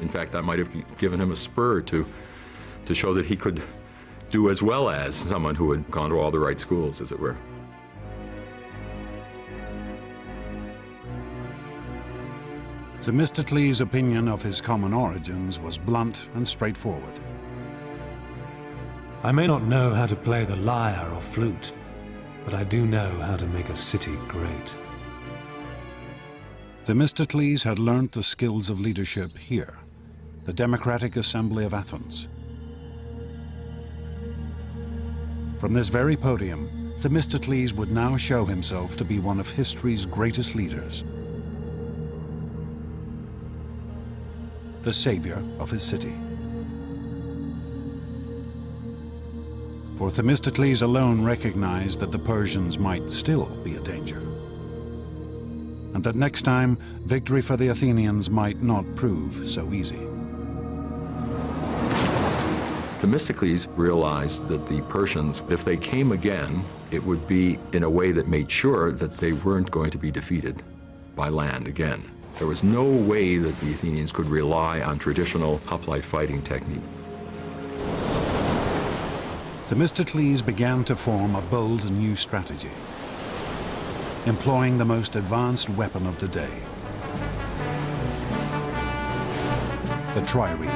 In fact, that might have given him a spur to show that he could do as well as someone who had gone to all the right schools, as it were. Themistocles' opinion of his common origins was blunt and straightforward. I may not know how to play the lyre or flute, but I do know how to make a city great. Themistocles had learnt the skills of leadership here, the Democratic Assembly of Athens. From this very podium, Themistocles would now show himself to be one of history's greatest leaders. the savior of his city. For Themistocles alone recognized that the Persians might still be a danger, and that next time victory for the Athenians might not prove so easy. Themistocles realized that the Persians, if they came again, it would be in a way that made sure that they weren't going to be defeated by land again. There was no way that the Athenians could rely on traditional hoplite fighting technique. Themistocles began to form a bold new strategy, employing the most advanced weapon of the day, the trireme.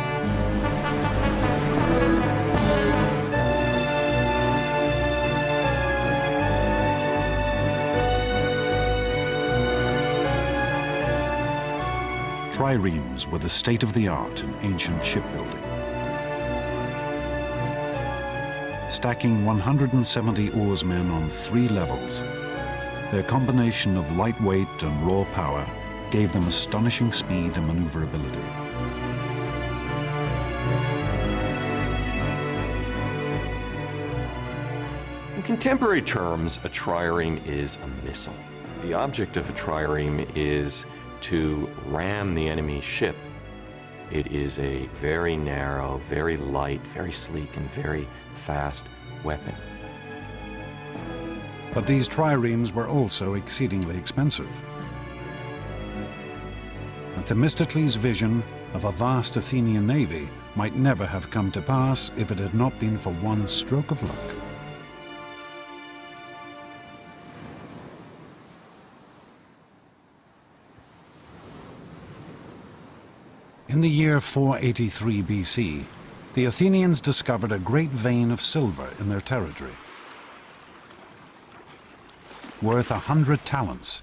Triremes were the state-of-the-art in ancient shipbuilding. Stacking 170 oarsmen on 3 levels, their combination of lightweight and raw power gave them astonishing speed and maneuverability. In contemporary terms, a trireme is a missile. The object of a trireme is to ram the enemy ship. It is a very narrow, very light, very sleek, and very fast weapon. But these triremes were also exceedingly expensive. And Themistocles' vision of a vast Athenian navy might never have come to pass if it had not been for one stroke of luck. In the year 483 BC, the Athenians discovered a great vein of silver in their territory, worth 100 talents,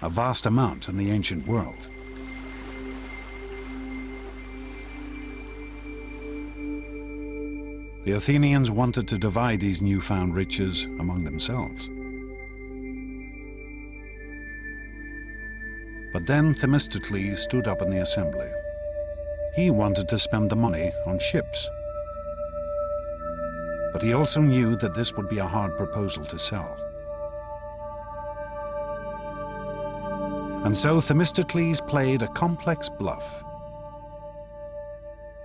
a vast amount in the ancient world. The Athenians wanted to divide these newfound riches among themselves. But then Themistocles stood up in the assembly. He wanted to spend the money on ships. But he also knew that this would be a hard proposal to sell. And so Themistocles played a complex bluff.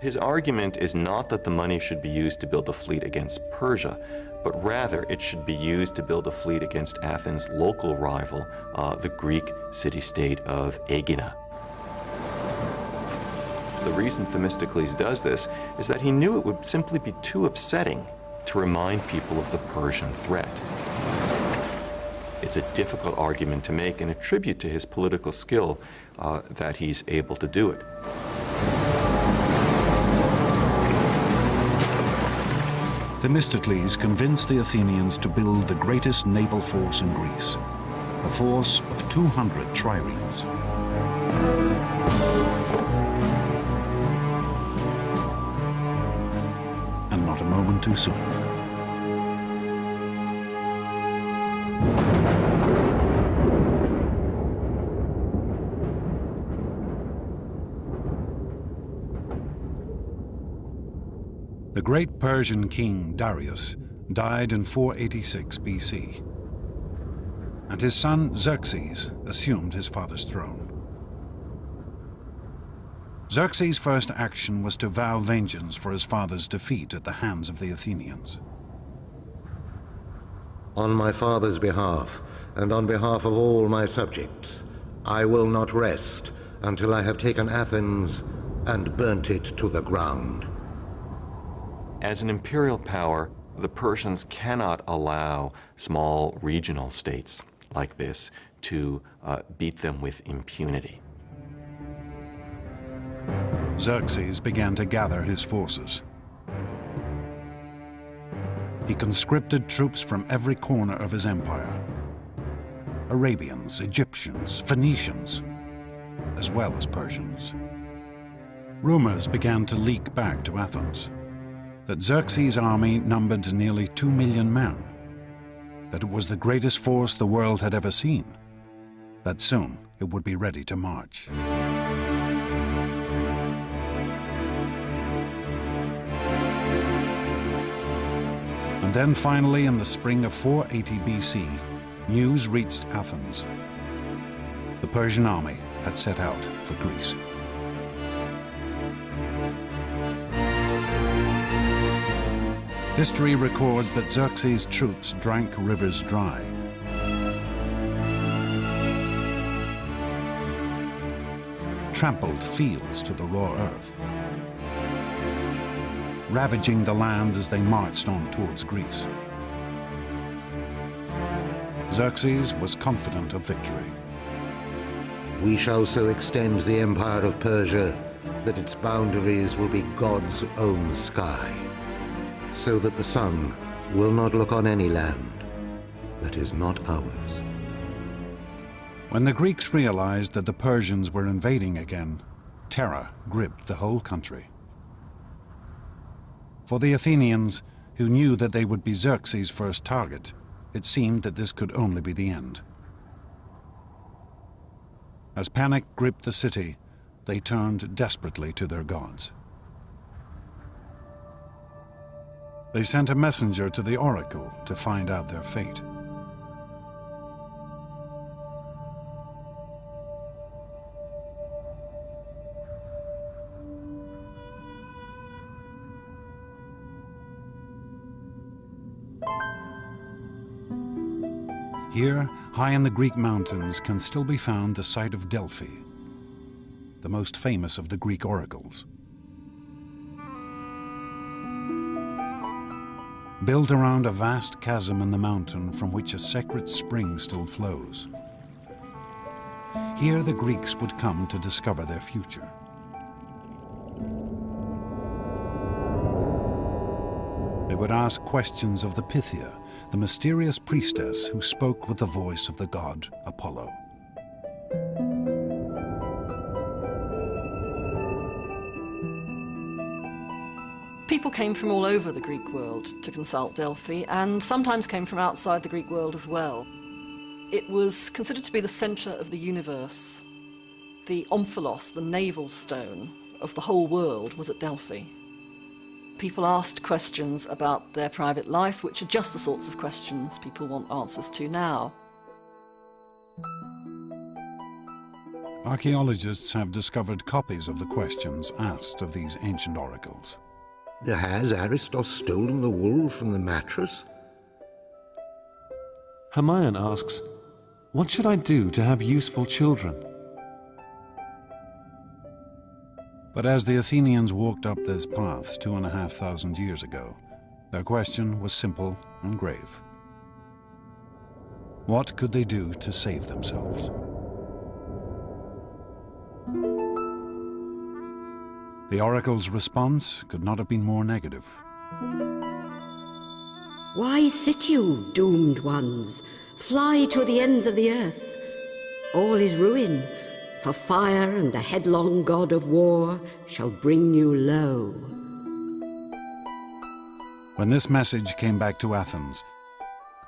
His argument is not that the money should be used to build a fleet against Persia, but rather it should be used to build a fleet against Athens' local rival, the Greek city-state of Aegina. The reason Themistocles does this is that he knew it would simply be too upsetting to remind people of the Persian threat. It's a difficult argument to make and a tribute to his political skill that he's able to do it. Themistocles convinced the Athenians to build the greatest naval force in Greece, a force of 200 triremes. And not a moment too soon. The great Persian king Darius died in 486 BC, and his son Xerxes assumed his father's throne. Xerxes' first action was to vow vengeance for his father's defeat at the hands of the Athenians. On my father's behalf, and on behalf of all my subjects, I will not rest until I have taken Athens and burnt it to the ground. As an imperial power, the Persians cannot allow small regional states like this to beat them with impunity. Xerxes began to gather his forces. He conscripted troops from every corner of his empire: Arabians, Egyptians, Phoenicians, as well as Persians. Rumors began to leak back to Athens that Xerxes' army numbered nearly 2 million men, that it was the greatest force the world had ever seen, that soon it would be ready to march. And then finally, in the spring of 480 BC, news reached Athens. The Persian army had set out for Greece. History records that Xerxes' troops drank rivers dry. Trampled fields to the raw earth, ravaging the land as they marched on towards Greece. Xerxes was confident of victory. We shall so extend the empire of Persia that its boundaries will be God's own sky, so that the sun will not look on any land that is not ours. When the Greeks realized that the Persians were invading again, terror gripped the whole country. For the Athenians, who knew that they would be Xerxes' first target, it seemed that this could only be the end. As panic gripped the city, they turned desperately to their gods. They sent a messenger to the oracle to find out their fate. Here, high in the Greek mountains, can still be found the site of Delphi, the most famous of the Greek oracles. Built around a vast chasm in the mountain from which a sacred spring still flows. Here the Greeks would come to discover their future. They would ask questions of the Pythia, the mysterious priestess who spoke with the voice of the god Apollo. People came from all over the Greek world to consult Delphi, and sometimes came from outside the Greek world as well. It was considered to be the center of the universe. The omphalos, the navel stone of the whole world, was at Delphi. People asked questions about their private life, which are just the sorts of questions people want answers to now. Archaeologists have discovered copies of the questions asked of these ancient oracles. Has Aristos stolen the wool from the mattress? Hermione asks, "What should I do to have useful children?" But as the Athenians walked up this path 2,500 years ago, their question was simple and grave. What could they do to save themselves? The oracle's response could not have been more negative. Why sit you, doomed ones? Fly to the ends of the earth. All is ruin, for fire and the headlong god of war shall bring you low. When this message came back to Athens,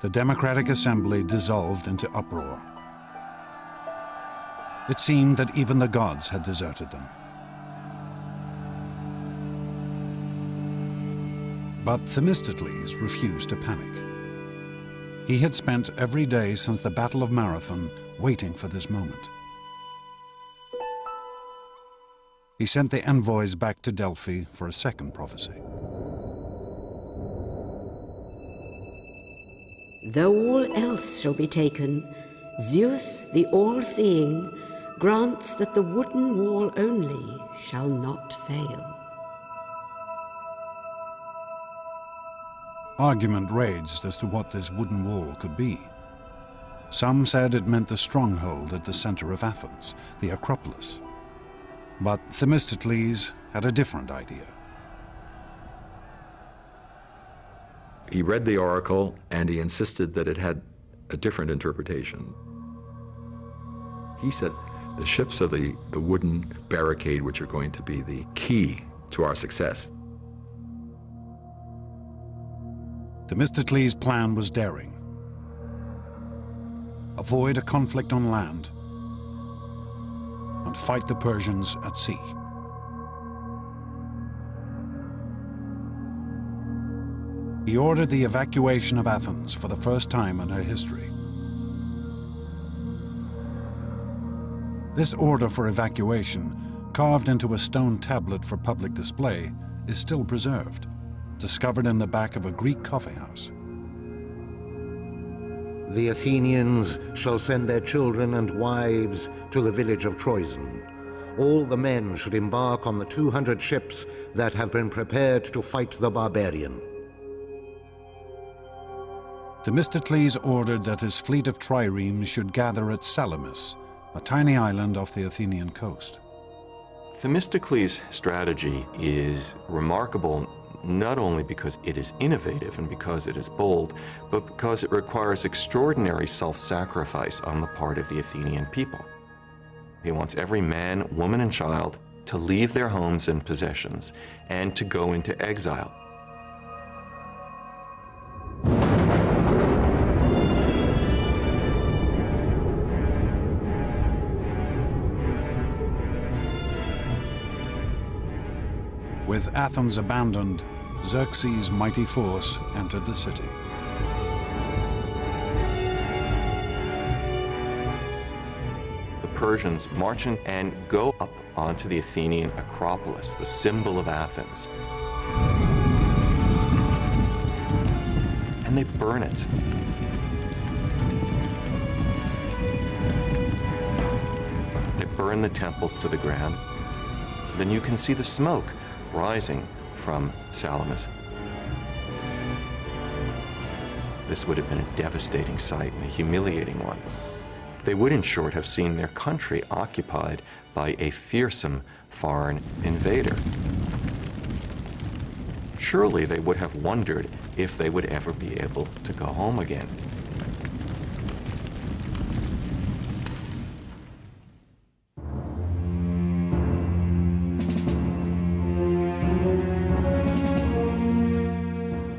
the Democratic Assembly dissolved into uproar. It seemed that even the gods had deserted them. But Themistocles refused to panic. He had spent every day since the Battle of Marathon waiting for this moment. He sent the envoys back to Delphi for a second prophecy. Though all else shall be taken, Zeus, the all-seeing, grants that the wooden wall only shall not fail. Argument raged as to what this wooden wall could be. Some said it meant the stronghold at the center of Athens, the Acropolis. But Themistocles had a different idea. He read the oracle and he insisted that it had a different interpretation. He said the ships are the wooden barricade which are going to be the key to our success. Themistocles' plan was daring. Avoid a conflict on land and fight the Persians at sea. he ordered the evacuation of Athens for the first time in her history. This order for evacuation, carved into a stone tablet for public display, is still preserved, discovered in the back of a Greek coffeehouse. The Athenians shall send their children and wives to the village of Troezen. All the men should embark on the 200 ships that have been prepared to fight the barbarian. Themistocles ordered that his fleet of triremes should gather at Salamis, a tiny island off the Athenian coast. Themistocles' strategy is remarkable not only because it is innovative and because it is bold, but because it requires extraordinary self-sacrifice on the part of the Athenian people. He wants every man, woman, and child to leave their homes and possessions and to go into exile. With Athens abandoned, Xerxes' mighty force entered the city. The Persians march in and go up onto the Athenian Acropolis, the symbol of Athens. And they burn it. They burn the temples to the ground. Then you can see the smoke rising from Salamis. This would have been a devastating sight and a humiliating one. They would, in short, have seen their country occupied by a fearsome foreign invader. Surely they would have wondered if they would ever be able to go home again.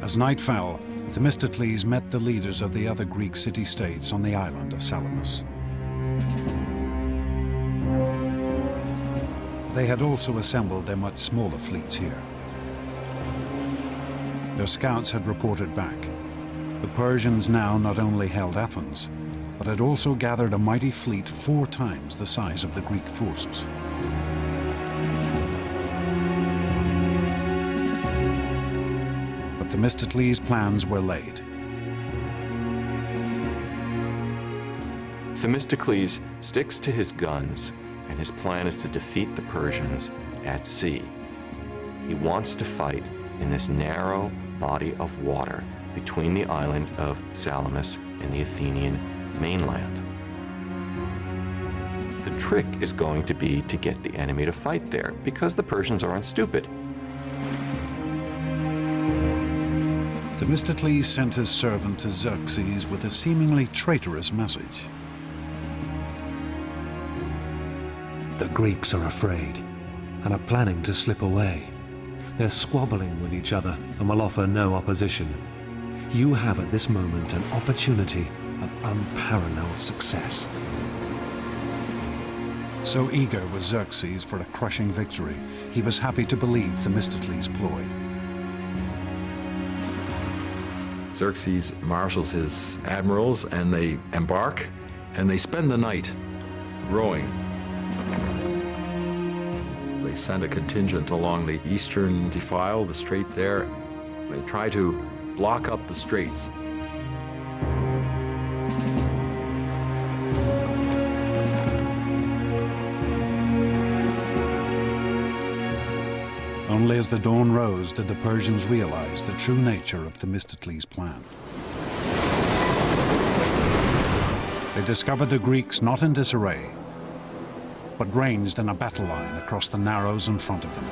As night fell, Themistocles met the leaders of the other Greek city-states on the island of Salamis. They had also assembled their much smaller fleets here. Their scouts had reported back. The Persians now not only held Athens, but had also gathered a mighty fleet 4 times the size of the Greek forces. But Themistocles' plans were laid. Themistocles sticks to his guns, and his plan is to defeat the Persians at sea. He wants to fight in this narrow body of water between the island of Salamis and the Athenian mainland. The trick is going to be to get the enemy to fight there, because the Persians aren't stupid. Themistocles sent his servant to Xerxes with a seemingly traitorous message. The Greeks are afraid and are planning to slip away. They're squabbling with each other and will offer no opposition. You have at this moment an opportunity of unparalleled success. So eager was Xerxes for a crushing victory, he was happy to believe Themistocles' ploy. Xerxes marshals his admirals, and they embark, and they spend the night rowing. They send a contingent along the eastern defile, the strait there. They try to block up the straits. Only as the dawn rose did the Persians realize the true nature of Themistocles' plan. They discovered the Greeks not in disarray, but ranged in a battle line across the narrows in front of them.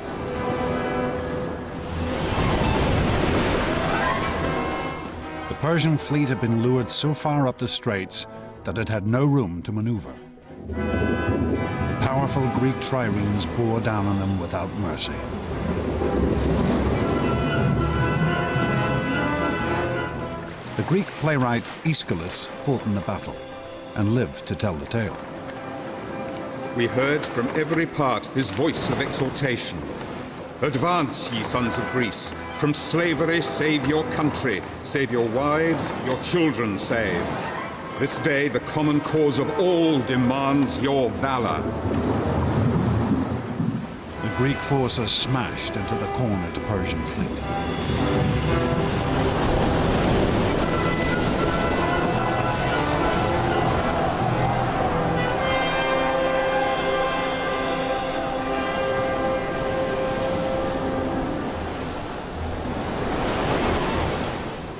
The Persian fleet had been lured so far up the straits that it had no room to maneuver. The powerful Greek triremes bore down on them without mercy. The Greek playwright Aeschylus fought in the battle and lived to tell the tale. We heard from every part this voice of exhortation. Advance, ye sons of Greece, From slavery, save your country. Save your wives, your children save. This day, the common cause of all demands your valor. The Greek forces smashed into the cornered Persian fleet.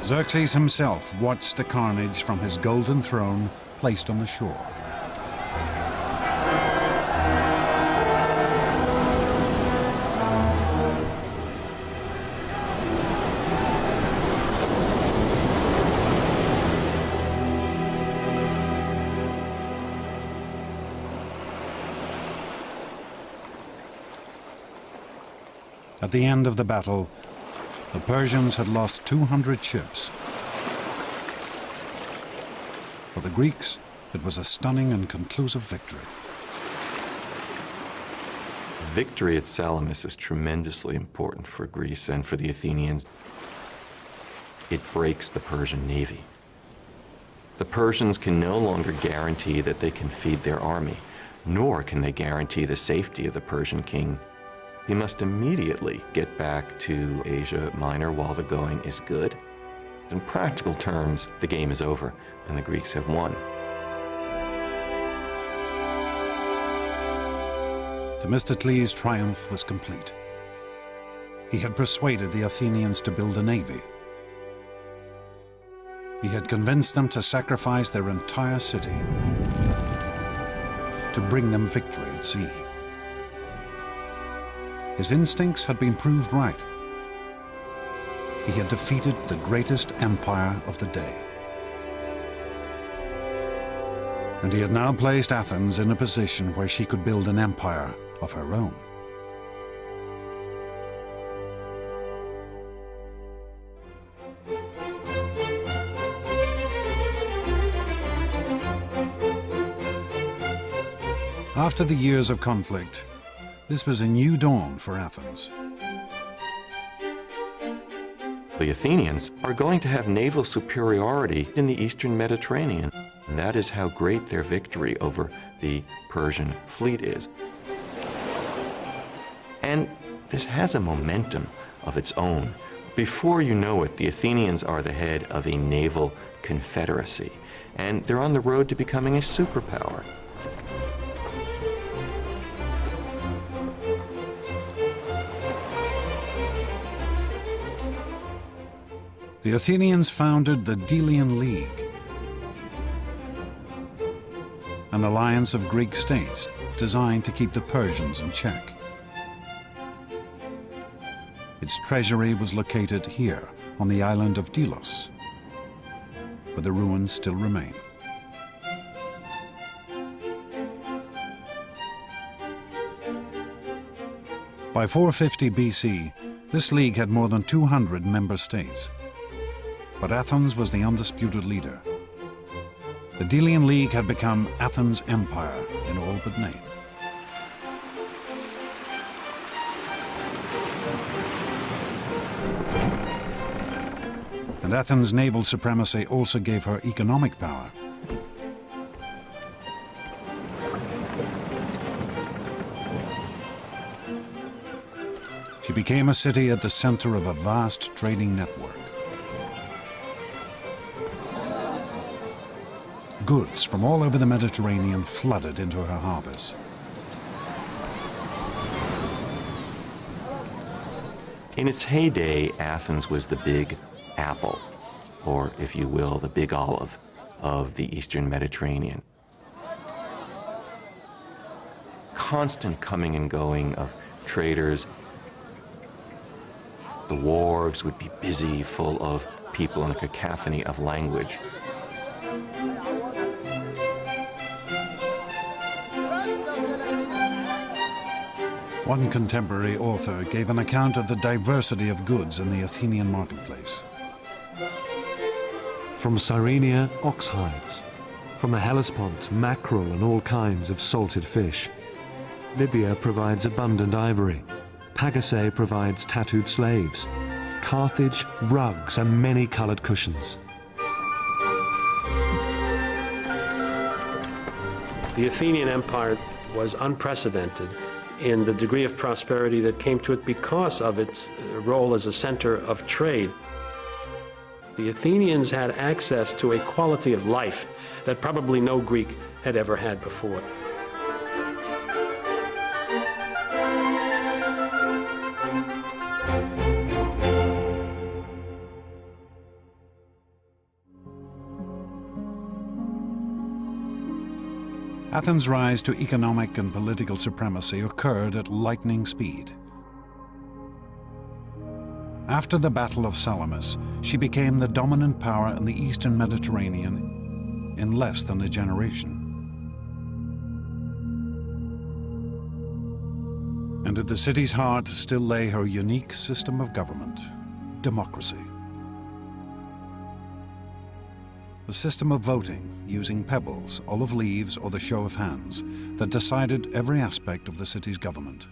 Xerxes himself watched the carnage from his golden throne placed on the shore. At the end of the battle, the Persians had lost 200 ships. For the Greeks, it was a stunning and conclusive victory. Victory at Salamis is tremendously important for Greece and for the Athenians. It breaks the Persian navy. The Persians can no longer guarantee that they can feed their army, nor can they guarantee the safety of the Persian king. He must immediately get back to Asia Minor while the going is good. In practical terms, the game is over, and the Greeks have won. Themistocles' triumph was complete. He had persuaded the Athenians to build a navy. He had convinced them to sacrifice their entire city to bring them victory at sea. His instincts had been proved right. He had defeated the greatest empire of the day. And he had now placed Athens in a position where she could build an empire of her own. After the years of conflict, this was a new dawn for Athens. The Athenians are going to have naval superiority in the eastern Mediterranean. And that is how great their victory over the Persian fleet is. And this has a momentum of its own. Before you know it, the Athenians are the head of a naval confederacy, and they're on the road to becoming a superpower. The Athenians founded the Delian League, an alliance of Greek states designed to keep the Persians in check. Its treasury was located here on the island of Delos, where the ruins still remain. By 450 BC, this league had more than 200 member states. But Athens was the undisputed leader. The Delian League had become Athens' empire in all but name. And Athens' naval supremacy also gave her economic power. She became a city at the center of a vast trading network. Goods from all over the Mediterranean flooded into her harbors. In its heyday, Athens was the big apple, or if you will, the big olive of the eastern Mediterranean. Constant coming and going of traders. The wharves would be busy, full of people in a cacophony of language. One contemporary author gave an account of the diversity of goods in the Athenian marketplace. From Cyrenia, ox hides. From the Hellespont, mackerel and all kinds of salted fish. Libya provides abundant ivory. Pagasae provides tattooed slaves. Carthage, rugs and many-coloured cushions. The Athenian Empire was unprecedented in the degree of prosperity that came to it because of its role as a center of trade. The Athenians had access to a quality of life that probably no Greek had ever had before. Athens' rise to economic and political supremacy occurred at lightning speed. After the Battle of Salamis, she became the dominant power in the Eastern Mediterranean in less than a generation. And at the city's heart still lay her unique system of government, democracy. A system of voting using pebbles, olive leaves, or the show of hands that decided every aspect of the city's government.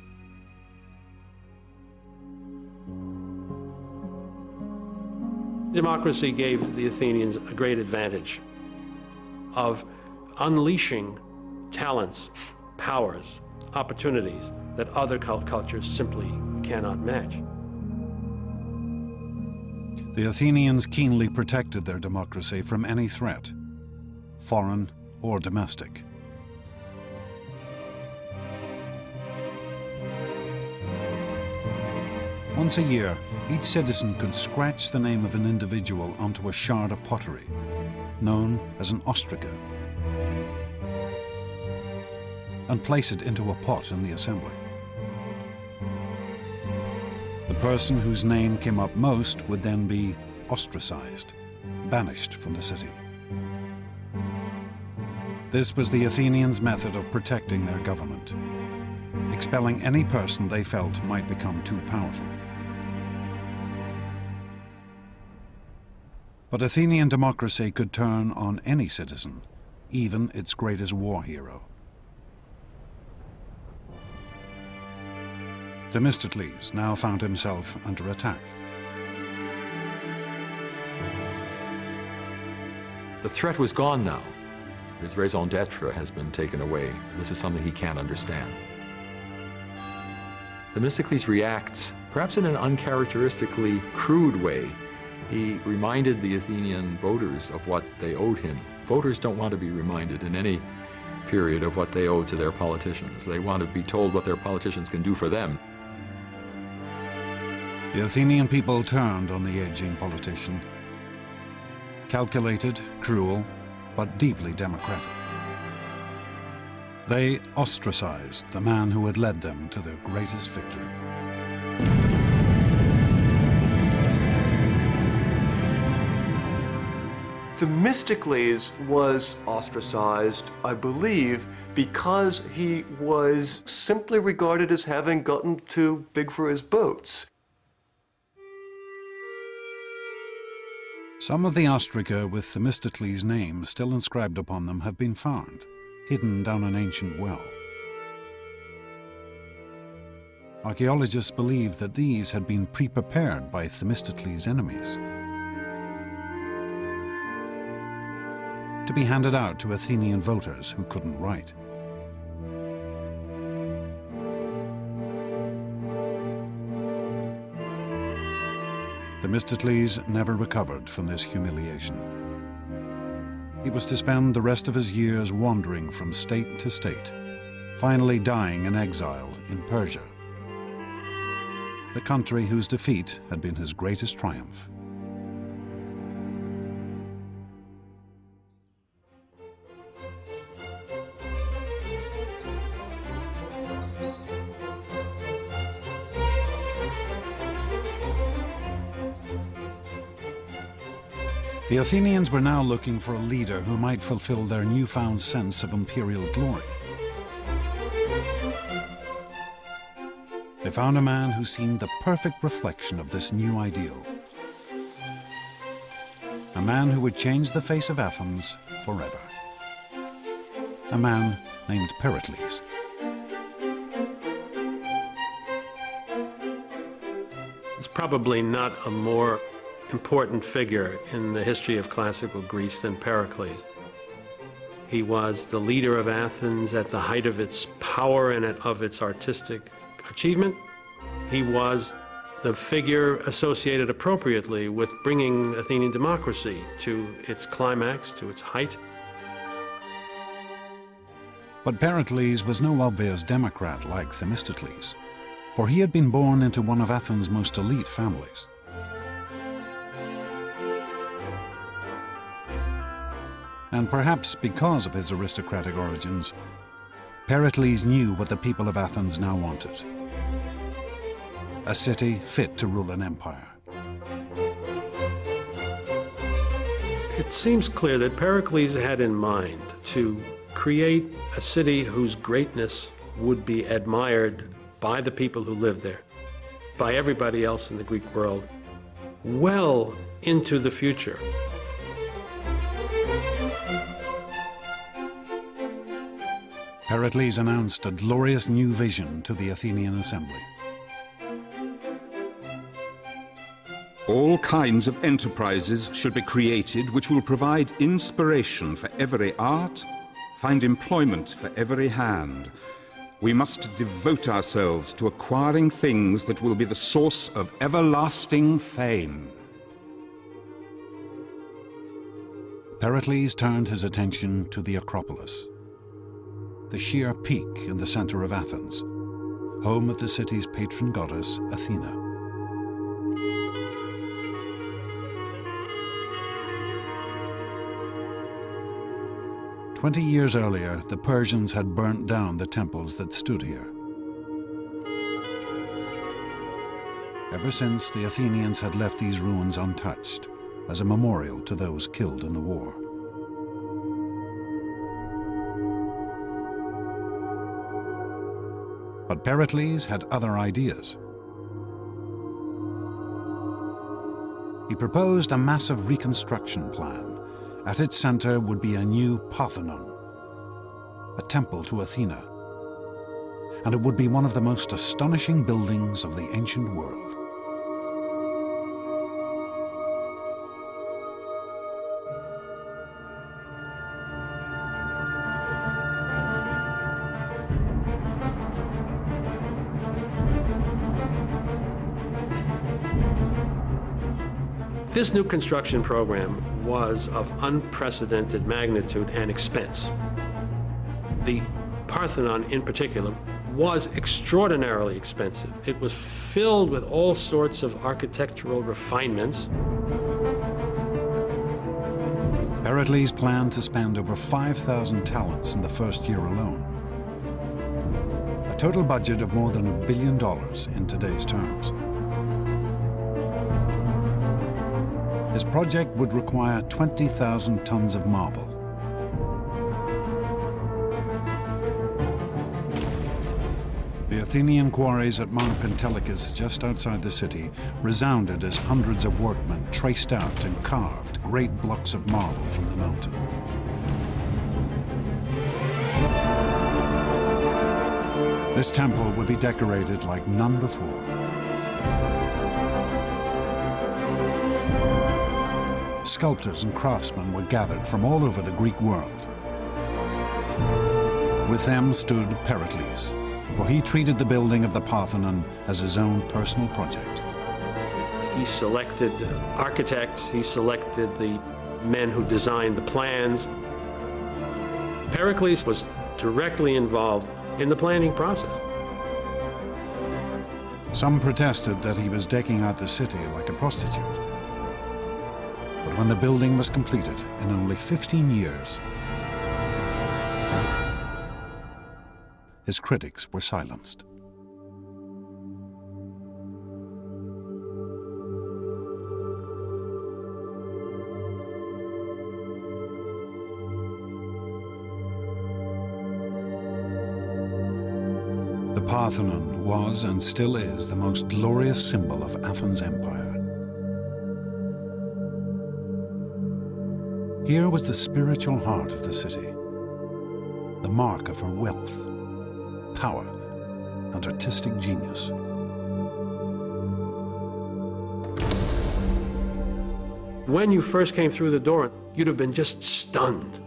Democracy gave the Athenians a great advantage of unleashing talents, powers, opportunities that other cultures simply cannot match. The Athenians keenly protected their democracy from any threat, foreign or domestic. Once a year, each citizen could scratch the name of an individual onto a shard of pottery, known as an ostraca, and place it into a pot in the assembly. The person whose name came up most would then be ostracized, banished from the city. This was the Athenians' method of protecting their government, expelling any person they felt might become too powerful. But Athenian democracy could turn on any citizen, even its greatest war hero. Themistocles now found himself under attack. The threat was gone now. His raison d'etre has been taken away. This is something he can't understand. Themistocles reacts, perhaps in an uncharacteristically crude way. He reminded the Athenian voters of what they owed him. Voters don't want to be reminded in any period of what they owe to their politicians. They want to be told what their politicians can do for them. The Athenian people turned on the aging politician. Calculated, cruel, but deeply democratic. They ostracized the man who had led them to their greatest victory. Themistocles was ostracized, I believe, because he was simply regarded as having gotten too big for his boots. Some of the ostraca with Themistocles' name still inscribed upon them have been found, hidden down an ancient well. Archaeologists believe that these had been pre-prepared by Themistocles' enemies to be handed out to Athenian voters who couldn't write. Themistocles never recovered from this humiliation. He was to spend the rest of his years wandering from state to state, finally dying in exile in Persia, the country whose defeat had been his greatest triumph. The Athenians were now looking for a leader who might fulfill their newfound sense of imperial glory. They found a man who seemed the perfect reflection of this new ideal. A man who would change the face of Athens forever. A man named Pericles. There's probably not a more important figure in the history of classical Greece than Pericles. He was the leader of Athens at the height of its power and of its artistic achievement. He was the figure associated appropriately with bringing Athenian democracy to its climax, to its height. But Pericles was no obvious democrat like Themistocles, for he had been born into one of Athens' most elite families. And perhaps because of his aristocratic origins, Pericles knew what the people of Athens now wanted: a city fit to rule an empire. It seems clear that Pericles had in mind to create a city whose greatness would be admired by the people who lived there, by everybody else in the Greek world, well into the future. Pericles announced a glorious new vision to the Athenian assembly. All kinds of enterprises should be created which will provide inspiration for every art, find employment for every hand. We must devote ourselves to acquiring things that will be the source of everlasting fame. Pericles turned his attention to the Acropolis, the sheer peak in the center of Athens, home of the city's patron goddess, Athena. "20 years earlier, the Persians had burnt down the temples that stood here. Ever since, the Athenians had left these ruins untouched as a memorial to those killed in the war. But Pericles had other ideas. He proposed a massive reconstruction plan. At its center would be a new Parthenon, a temple to Athena, and it would be one of the most astonishing buildings of the ancient world. This new construction program was of unprecedented magnitude and expense. The Parthenon, in particular, was extraordinarily expensive. It was filled with all sorts of architectural refinements. Pericles planned to spend over 5,000 talents in the first year alone, a total budget of more than $1 billion in today's terms. His project would require 20,000 tons of marble. The Athenian quarries at Mount Pentelicus, just outside the city, resounded as hundreds of workmen traced out and carved great blocks of marble from the mountain. This temple would be decorated like none before. Sculptors and craftsmen were gathered from all over the Greek world. With them stood Pericles, for he treated the building of the Parthenon as his own personal project. He selected architects, he selected the men who designed the plans. Pericles was directly involved in the planning process. Some protested that he was decking out the city like a prostitute. But when the building was completed in only 15 years, his critics were silenced. The Parthenon was and still is the most glorious symbol of Athens' empire. Here was the spiritual heart of the city, the mark of her wealth, power, and artistic genius. When you first came through the door, you'd have been just stunned.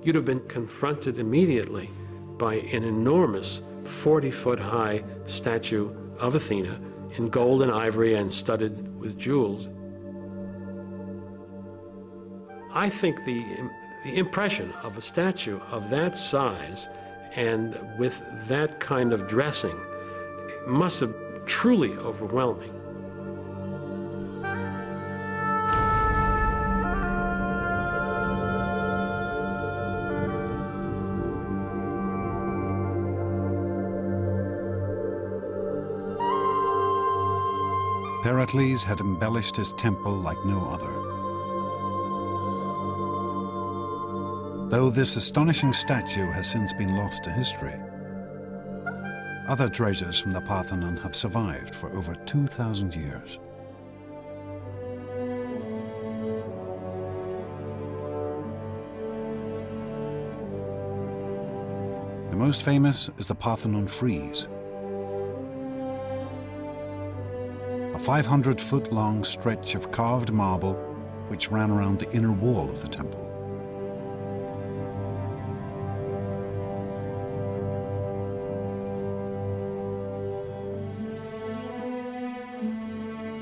You'd have been confronted immediately by an enormous 40-foot-high statue of Athena in gold and ivory and studded with jewels. I think the impression of a statue of that size and with that kind of dressing must have been truly overwhelming. Pericles had embellished his temple like no other. Though this astonishing statue has since been lost to history, other treasures from the Parthenon have survived for over 2,000 years. The most famous is the Parthenon frieze, a 500-foot-long stretch of carved marble which ran around the inner wall of the temple.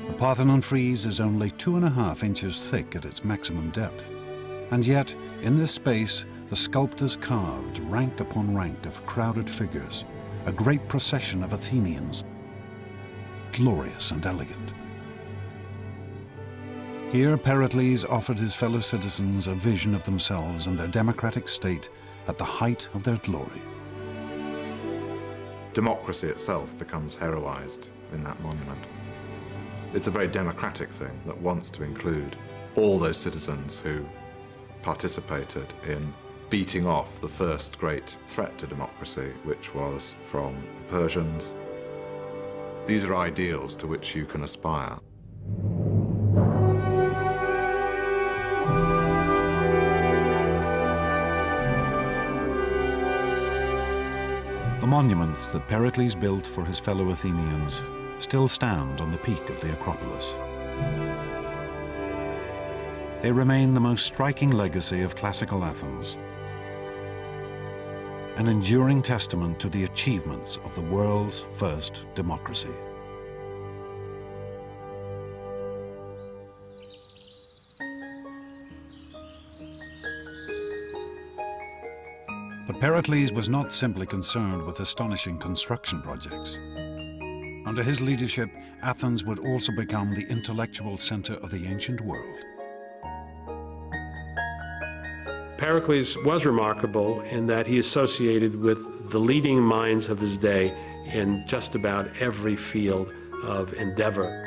The Parthenon frieze is only 2.5 inches thick at its maximum depth, and yet in this space the sculptors carved rank upon rank of crowded figures, a great procession of Athenians, glorious and elegant. Here Pericles offered his fellow citizens a vision of themselves and their democratic state at the height of their glory. Democracy itself becomes heroized in that monument. It's a very democratic thing that wants to include all those citizens who participated in beating off the first great threat to democracy, which was from the Persians. These are ideals to which you can aspire. The monuments that Pericles built for his fellow Athenians still stand on the peak of the Acropolis. They remain the most striking legacy of classical Athens, an enduring testament to the achievements of the world's first democracy. But Pericles was not simply concerned with astonishing construction projects. Under his leadership, Athens would also become the intellectual center of the ancient world. Pericles was remarkable in that he associated with the leading minds of his day in just about every field of endeavor.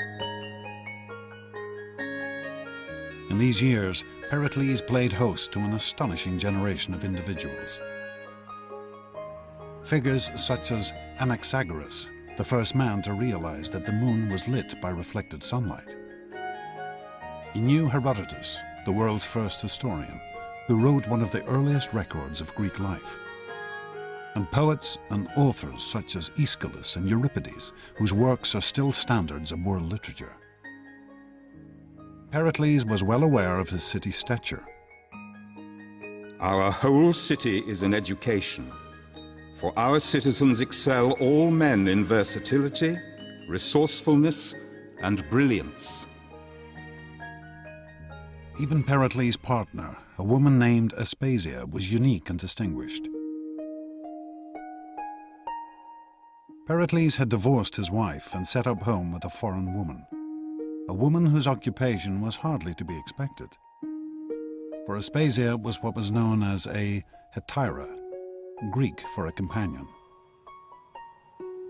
In these years, Pericles played host to an astonishing generation of individuals. Figures such as Anaxagoras, the first man to realize that the moon was lit by reflected sunlight. He knew Herodotus, the world's first historian, who wrote one of the earliest records of Greek life. And poets and authors such as Aeschylus and Euripides, whose works are still standards of world literature. Pericles was well aware of his city's stature. Our whole city is an education. For our citizens excel all men in versatility, resourcefulness, and brilliance. Even Pericles' partner, a woman named Aspasia, was unique and distinguished. Pericles had divorced his wife and set up home with a foreign woman, a woman whose occupation was hardly to be expected. For Aspasia was what was known as a hetaira, Greek for a companion.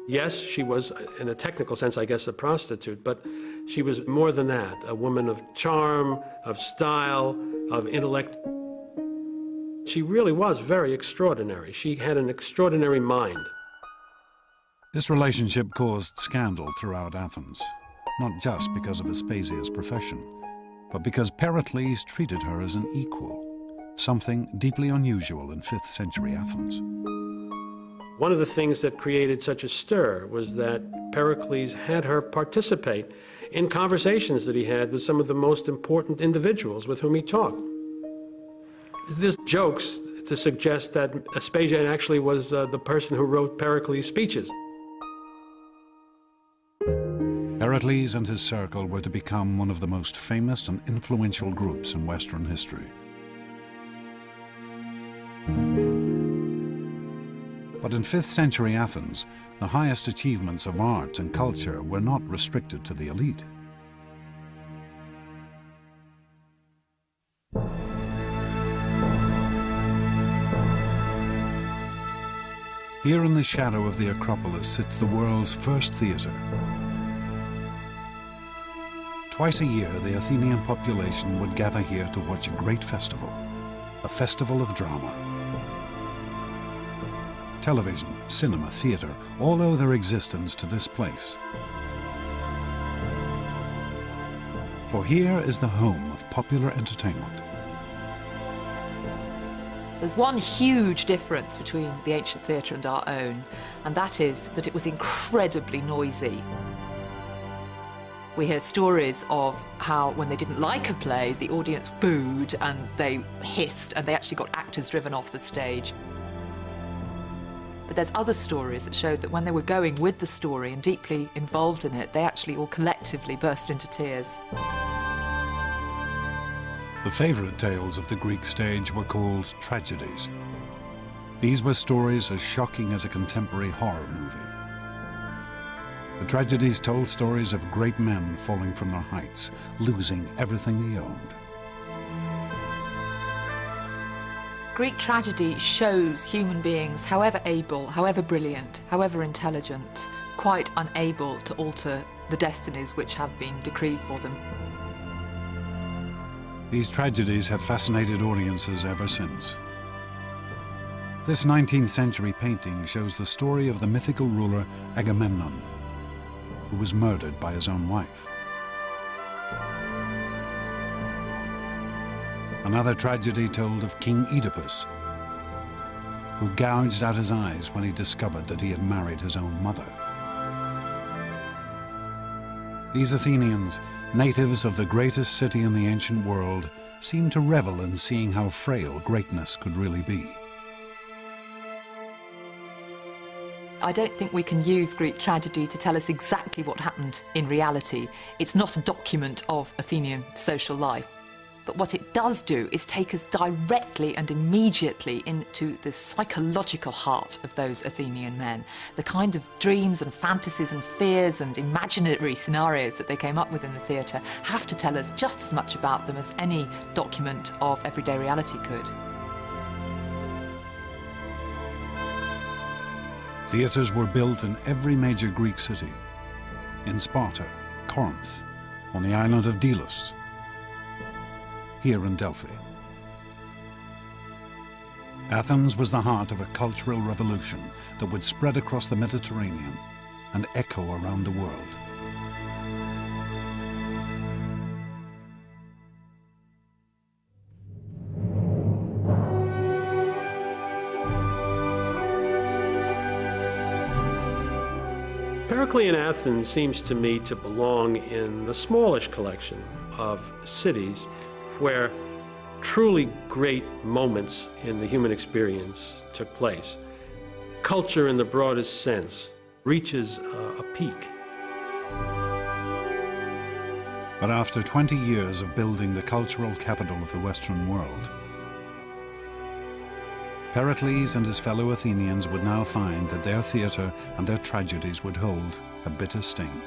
Yes, she was, in a technical sense, I guess, a prostitute, but she was more than that, a woman of charm, of style, of intellect. She really was very extraordinary. She had an extraordinary mind. This relationship caused scandal throughout Athens, not just because of Aspasia's profession, but because Pericles treated her as an equal, something deeply unusual in 5th century Athens. One of the things that created such a stir was that Pericles had her participate in conversations that he had with some of the most important individuals with whom he talked. There's jokes to suggest that Aspasia actually was the person who wrote Pericles' speeches. Pericles and his circle were to become one of the most famous and influential groups in Western history. But in 5th century Athens, the highest achievements of art and culture were not restricted to the elite. Here in the shadow of the Acropolis sits the world's first theater. Twice a year, the Athenian population would gather here to watch a great festival, a festival of drama. Television, cinema, theater, all owe their existence to this place. For here is the home of popular entertainment. There's one huge difference between the ancient theatre and our own, and that is that it was incredibly noisy. We hear stories of how, when they didn't like a play, the audience booed and they hissed and they actually got actors driven off the stage. But there's other stories that showed that when they were going with the story and deeply involved in it, they actually all collectively burst into tears. The favourite tales of the Greek stage were called tragedies. These were stories as shocking as a contemporary horror movie. The tragedies told stories of great men falling from their heights, losing everything they owned. Greek tragedy shows human beings, however able, however brilliant, however intelligent, quite unable to alter the destinies which have been decreed for them. These tragedies have fascinated audiences ever since. This 19th century painting shows the story of the mythical ruler Agamemnon, who was murdered by his own wife. Another tragedy told of King Oedipus, who gouged out his eyes when he discovered that he had married his own mother. These Athenians, natives of the greatest city in the ancient world, seemed to revel in seeing how frail greatness could really be. I don't think we can use Greek tragedy to tell us exactly what happened in reality. It's not a document of Athenian social life. But what it does do is take us directly and immediately into the psychological heart of those Athenian men. The kind of dreams and fantasies and fears and imaginary scenarios that they came up with in the theatre have to tell us just as much about them as any document of everyday reality could. Theatres were built in every major Greek city, in Sparta, Corinth, on the island of Delos, here in Delphi. Athens was the heart of a cultural revolution that would spread across the Mediterranean and echo around the world. Periclean Athens seems to me to belong in the smallish collection of cities where truly great moments in the human experience took place. Culture in the broadest sense reaches a peak. But after 20 years of building the cultural capital of the Western world, Pericles and his fellow Athenians would now find that their theatre and their tragedies would hold a bitter sting.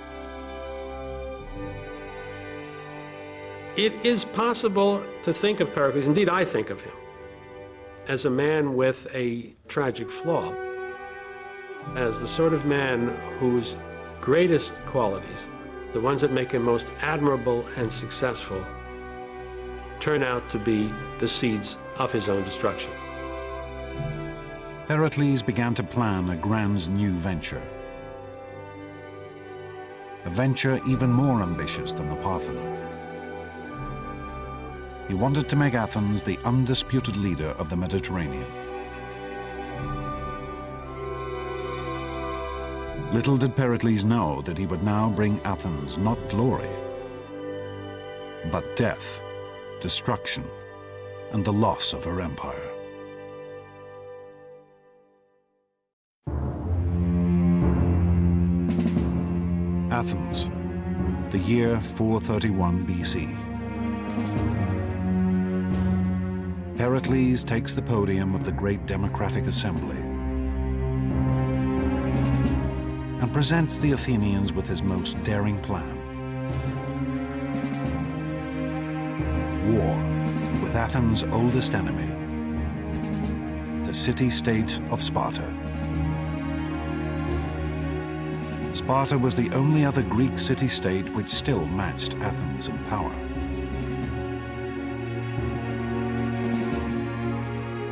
It is possible to think of Pericles, indeed I think of him, as a man with a tragic flaw, as the sort of man whose greatest qualities, the ones that make him most admirable and successful, turn out to be the seeds of his own destruction. Pericles began to plan a grand new venture. A venture even more ambitious than the Parthenon. He wanted to make Athens the undisputed leader of the Mediterranean. Little did Pericles know that he would now bring Athens not glory, but death, destruction, and the loss of her empire. Athens, the year 431 BC. Pericles takes the podium of the great democratic assembly and presents the Athenians with his most daring plan. War with Athens' oldest enemy, the city-state of Sparta. Sparta was the only other Greek city-state which still matched Athens in power.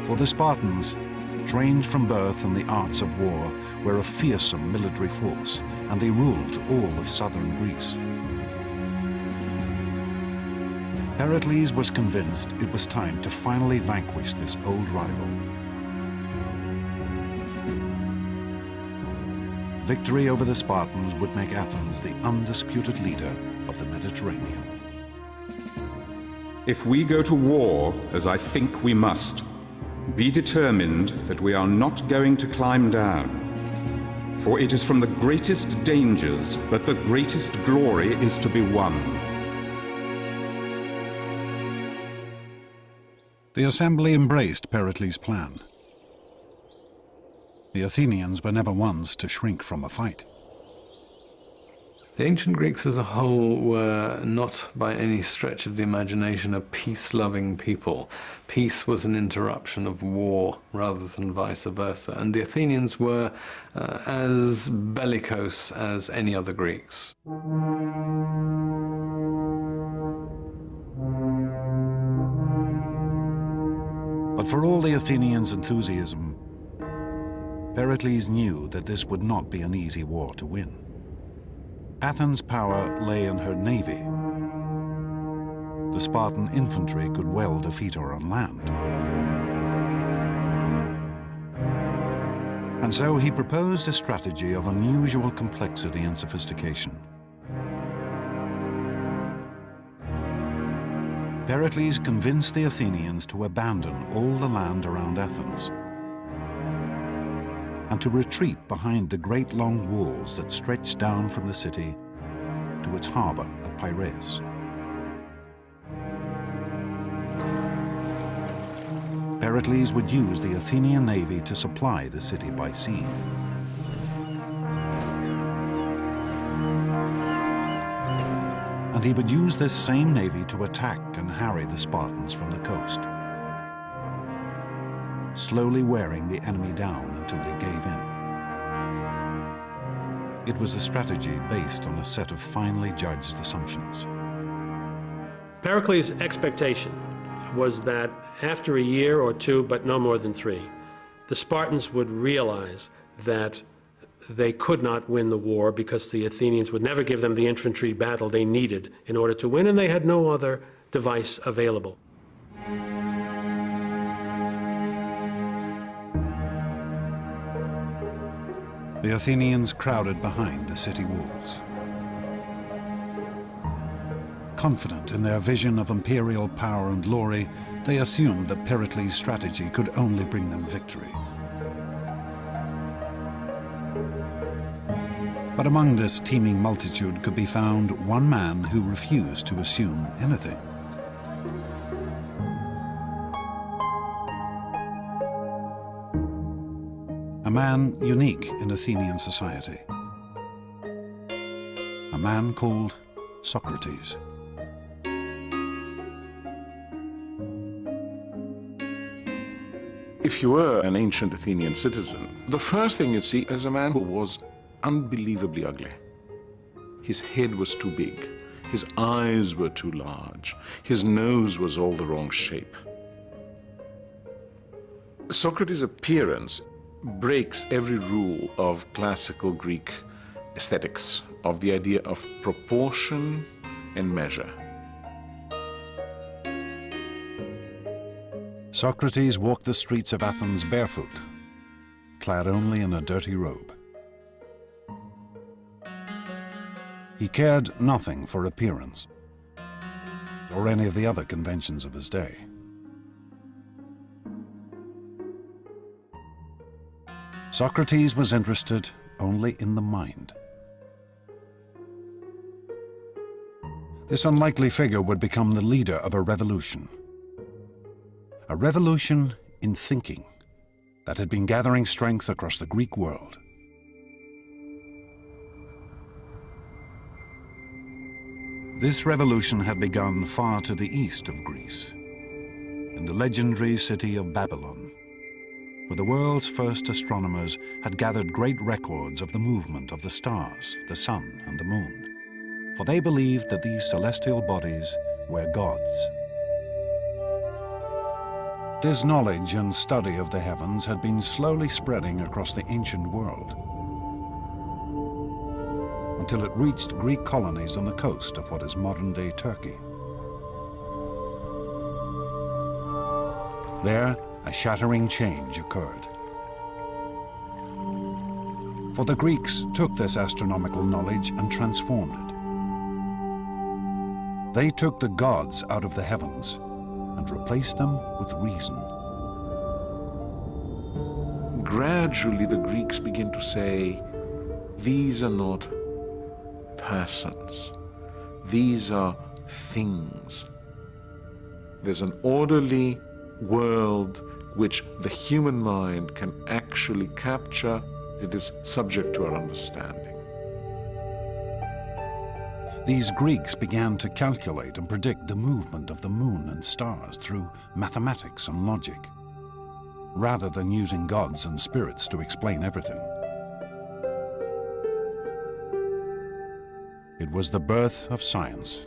For the Spartans, trained from birth in the arts of war, were a fearsome military force, and they ruled all of southern Greece. Pericles was convinced it was time to finally vanquish this old rival. Victory over the Spartans would make Athens the undisputed leader of the Mediterranean. If we go to war, as I think we must, be determined that we are not going to climb down, for it is from the greatest dangers that the greatest glory is to be won. The assembly embraced Pericles' plan. The Athenians were never ones to shrink from a fight. The ancient Greeks as a whole were not by any stretch of the imagination a peace-loving people. Peace was an interruption of war rather than vice versa, and the Athenians were as bellicose as any other Greeks. But for all the Athenians' enthusiasm, Pericles knew that this would not be an easy war to win. Athens' power lay in her navy. The Spartan infantry could well defeat her on land. And so he proposed a strategy of unusual complexity and sophistication. Pericles convinced the Athenians to abandon all the land around Athens and to retreat behind the great long walls that stretched down from the city to its harbor at Piraeus. Pericles would use the Athenian navy to supply the city by sea. And he would use this same navy to attack and harry the Spartans from the coast, slowly wearing the enemy down until they gave in. It was a strategy based on a set of finely judged assumptions. Pericles' expectation was that after a year or two, but no more than 3, the Spartans would realize that they could not win the war because the Athenians would never give them the infantry battle they needed in order to win, and they had no other device available. The Athenians crowded behind the city walls. Confident in their vision of imperial power and glory, they assumed that Pericles' strategy could only bring them victory. But among this teeming multitude could be found one man who refused to assume anything. A man unique in Athenian society. A man called Socrates. If you were an ancient Athenian citizen, the first thing you'd see is a man who was unbelievably ugly. His head was too big, his eyes were too large, his nose was all the wrong shape. Socrates' appearance breaks every rule of classical Greek aesthetics, of the idea of proportion and measure. Socrates walked the streets of Athens barefoot, clad only in a dirty robe. He cared nothing for appearance or any of the other conventions of his day. Socrates was interested only in the mind. This unlikely figure would become the leader of a revolution. A revolution in thinking that had been gathering strength across the Greek world. This revolution had begun far to the east of Greece, in the legendary city of Babylon, where the world's first astronomers had gathered great records of the movement of the stars, the sun, and the moon, for they believed that these celestial bodies were gods. This knowledge and study of the heavens had been slowly spreading across the ancient world, until it reached Greek colonies on the coast of what is modern-day Turkey. There, a shattering change occurred. For the Greeks took this astronomical knowledge and transformed it. They took the gods out of the heavens and replaced them with reason. Gradually, the Greeks begin to say, these are not persons. These are things. There's an orderly world which the human mind can actually capture. It is subject to our understanding. These Greeks began to calculate and predict the movement of the moon and stars through mathematics and logic, rather than using gods and spirits to explain everything. It was the birth of science.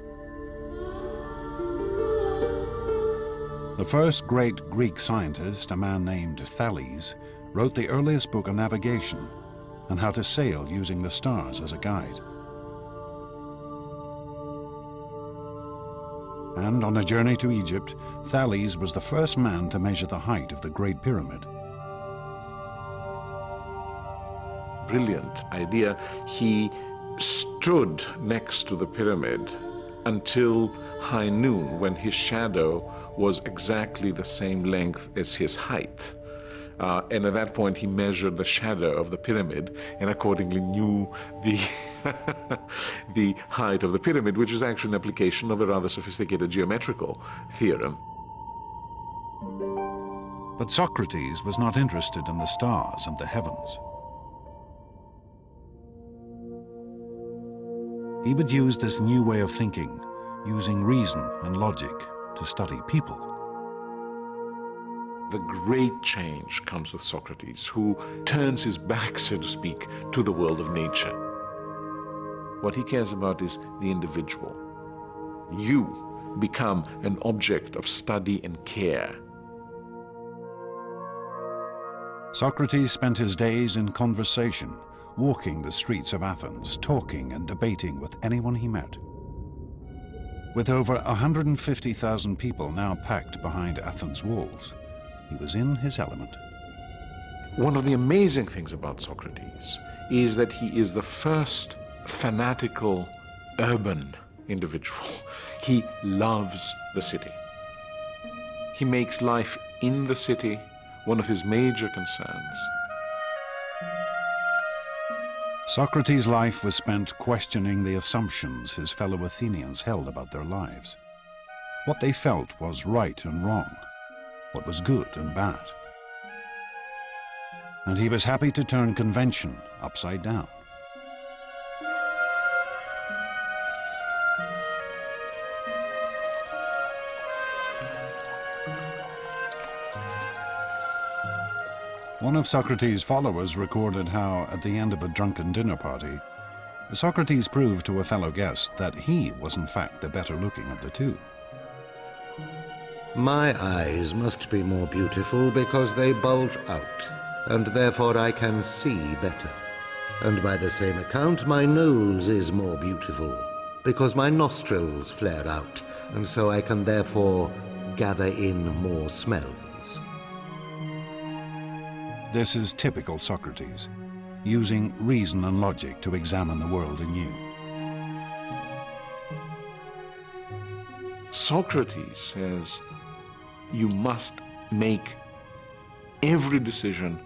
The first great Greek scientist, a man named Thales, wrote the earliest book on navigation and how to sail using the stars as a guide. And on a journey to Egypt, Thales was the first man to measure the height of the Great Pyramid. Brilliant idea. He stood next to the pyramid until high noon, when his shadow was exactly the same length as his height. And at that point, he measured the shadow of the pyramid and accordingly knew the, the height of the pyramid, which is actually an application of a rather sophisticated geometrical theorem. But Socrates was not interested in the stars and the heavens. He would use this new way of thinking, using reason and logic, to study people. The great change comes with Socrates, who turns his back, so to speak, to the world of nature. What he cares about is the individual. You become an object of study and care. Socrates spent his days in conversation, walking the streets of Athens, talking and debating with anyone he met. With over 150,000 people now packed behind Athens' walls, he was in his element. One of the amazing things about Socrates is that he is the first fanatical urban individual. He loves the city. He makes life in the city one of his major concerns. Socrates' life was spent questioning the assumptions his fellow Athenians held about their lives. What they felt was right and wrong, what was good and bad. And he was happy to turn convention upside down. One of Socrates' followers recorded how, at the end of a drunken dinner party, Socrates proved to a fellow guest that he was in fact the better looking of the two. My eyes must be more beautiful because they bulge out, and therefore I can see better. And by the same account, my nose is more beautiful because my nostrils flare out, and so I can therefore gather in more smells. This is typical Socrates, using reason and logic to examine the world anew. Socrates says you must make every decision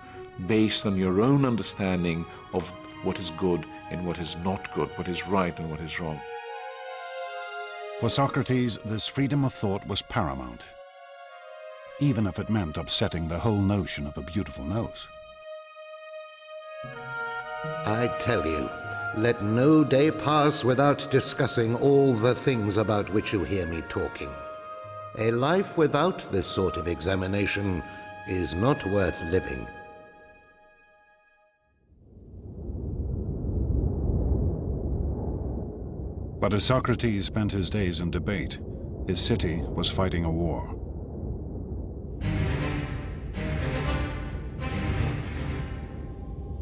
based on your own understanding of what is good and what is not good, what is right and what is wrong. For Socrates, this freedom of thought was paramount, even if it meant upsetting the whole notion of a beautiful nose. I tell you, let no day pass without discussing all the things about which you hear me talking. A life without this sort of examination is not worth living. But as Socrates spent his days in debate, his city was fighting a war.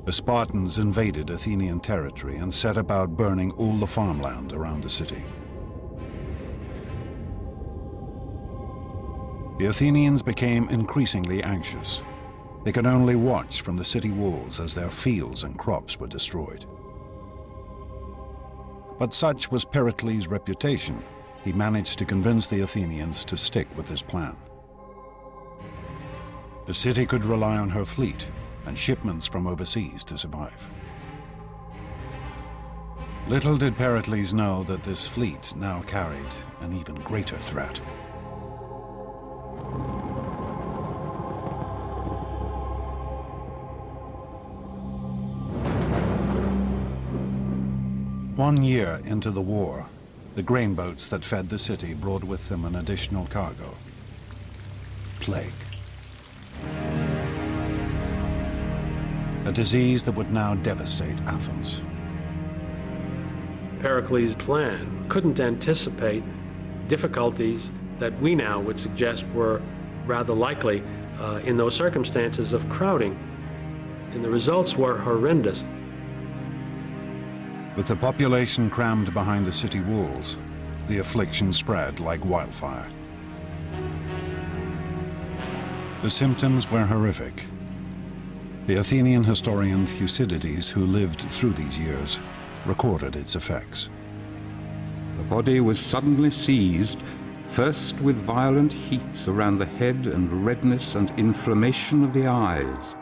The Spartans invaded Athenian territory and set about burning all the farmland around the city. The Athenians became increasingly anxious. They could only watch from the city walls as their fields and crops were destroyed. But such was Pericles' reputation, he managed to convince the Athenians to stick with his plan. The city could rely on her fleet and shipments from overseas to survive. Little did Pericles know that this fleet now carried an even greater threat. One year into the war, the grain boats that fed the city brought with them an additional cargo: plague. A disease that would now devastate Athens. Pericles' plan couldn't anticipate difficulties that we now would suggest were rather likely in those circumstances of crowding. And the results were horrendous. With the population crammed behind the city walls, the affliction spread like wildfire. The symptoms were horrific. The Athenian historian Thucydides, who lived through these years, recorded its effects. The body was suddenly seized, first with violent heats around the head and redness and inflammation of the eyes,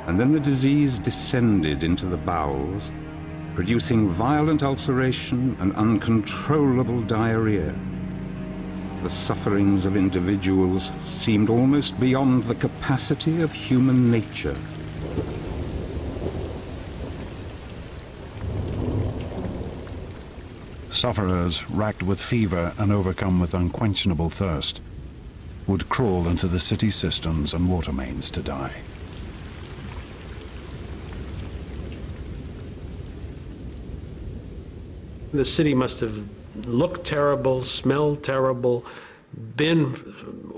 and then the disease descended into the bowels, producing violent ulceration and uncontrollable diarrhea. The sufferings of individuals seemed almost beyond the capacity of human nature. Sufferers, racked with fever and overcome with unquenchable thirst, would crawl into the city cisterns and water mains to die. The city must have looked terrible, smelled terrible, been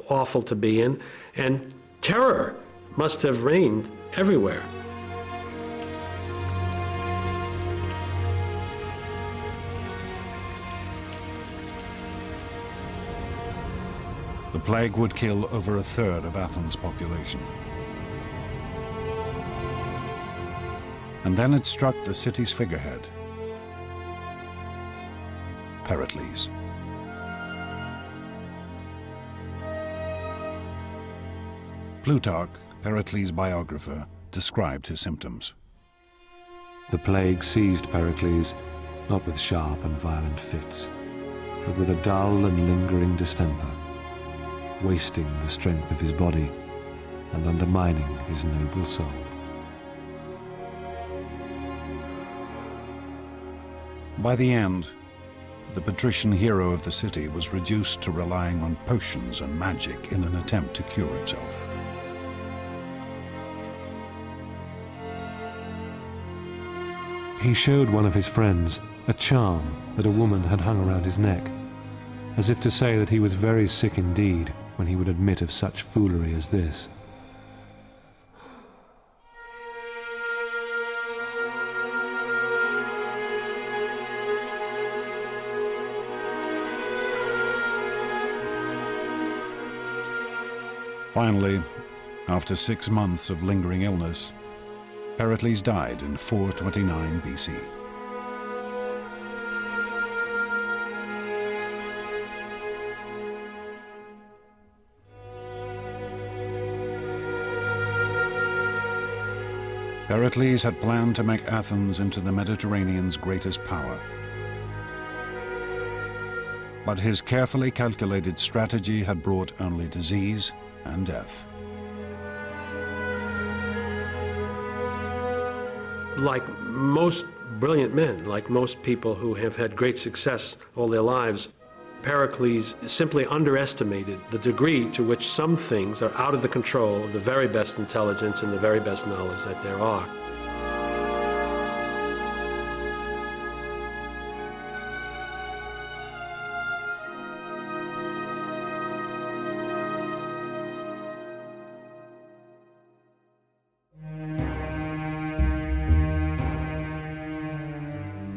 awful to be in, and terror must have reigned everywhere. The plague would kill over a third of Athens' population. And then it struck the city's figurehead, Pericles. Plutarch, Pericles' biographer, described his symptoms. The plague seized Pericles, not with sharp and violent fits, but with a dull and lingering distemper, wasting the strength of his body and undermining his noble soul. By the end, the patrician hero of the city was reduced to relying on potions and magic in an attempt to cure himself. He showed one of his friends a charm that a woman had hung around his neck, as if to say that he was very sick indeed when he would admit of such foolery as this. Finally, after 6 months of lingering illness, Pericles died in 429 BC. Pericles had planned to make Athens into the Mediterranean's greatest power. But his carefully calculated strategy had brought only disease and death. Like most brilliant men, like most people who have had great success all their lives, Pericles simply underestimated the degree to which some things are out of the control of the very best intelligence and the very best knowledge that there are.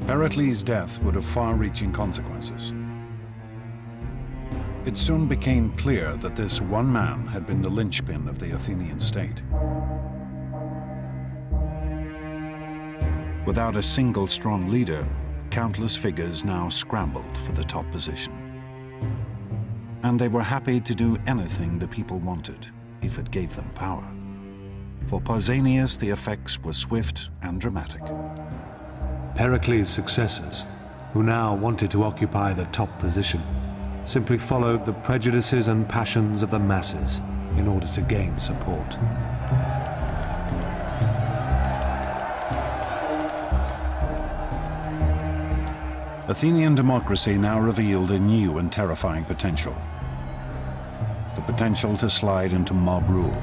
Pericles' death would have far-reaching consequences. It soon became clear that this one man had been the linchpin of the Athenian state. Without a single strong leader, countless figures now scrambled for the top position. And they were happy to do anything the people wanted, if it gave them power. For Pausanias, the effects were swift and dramatic. Pericles' successors, who now wanted to occupy the top position, simply followed the prejudices and passions of the masses in order to gain support. Athenian democracy now revealed a new and terrifying potential. The potential to slide into mob rule,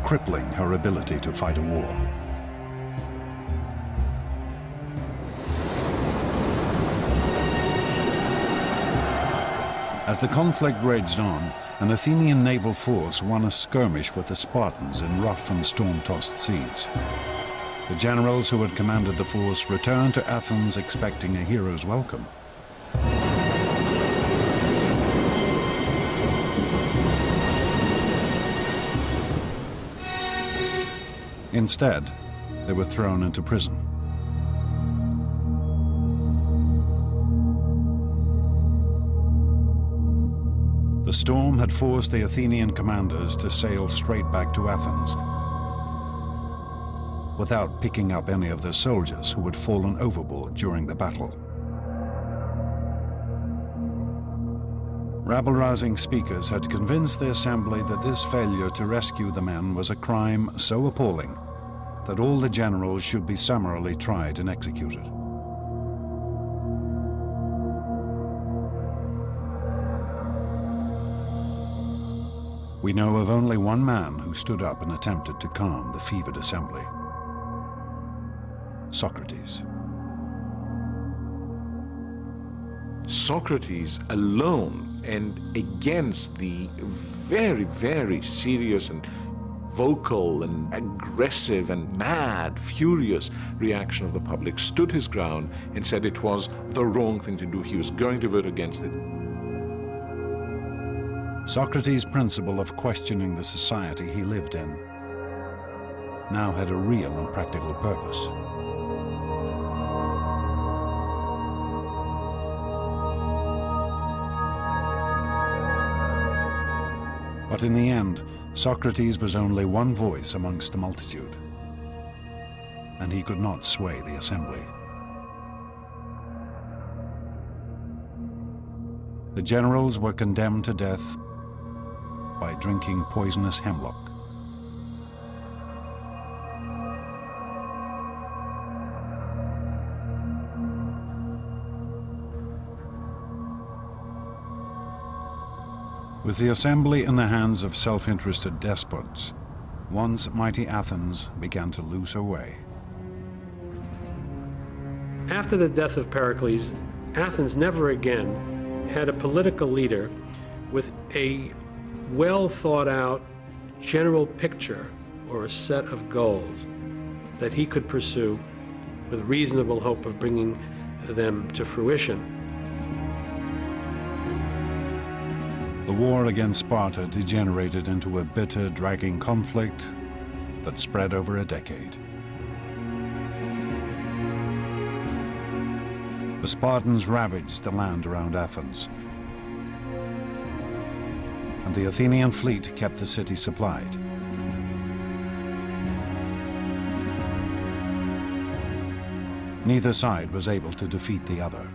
crippling her ability to fight a war. As the conflict raged on, an Athenian naval force won a skirmish with the Spartans in rough and storm-tossed seas. The generals who had commanded the force returned to Athens expecting a hero's welcome. Instead, they were thrown into prison. The storm had forced the Athenian commanders to sail straight back to Athens, without picking up any of their soldiers who had fallen overboard during the battle. Rabble-rousing speakers had convinced the assembly that this failure to rescue the men was a crime so appalling that all the generals should be summarily tried and executed. We know of only one man who stood up and attempted to calm the fevered assembly: Socrates. Socrates alone, and against the very, very serious and vocal and aggressive and mad, furious reaction of the public, stood his ground and said it was the wrong thing to do. He was going to vote against it. Socrates' principle of questioning the society he lived in now had a real and practical purpose. But in the end, Socrates was only one voice amongst the multitude, and he could not sway the assembly. The generals were condemned to death by drinking poisonous hemlock. With the assembly in the hands of self-interested despots, once mighty Athens began to lose her way. After the death of Pericles, Athens never again had a political leader with a well-thought-out general picture or a set of goals that he could pursue with reasonable hope of bringing them to fruition. The war against Sparta degenerated into a bitter, dragging conflict that spread over a decade. The Spartans ravaged the land around Athens, and the Athenian fleet kept the city supplied. Neither side was able to defeat the other.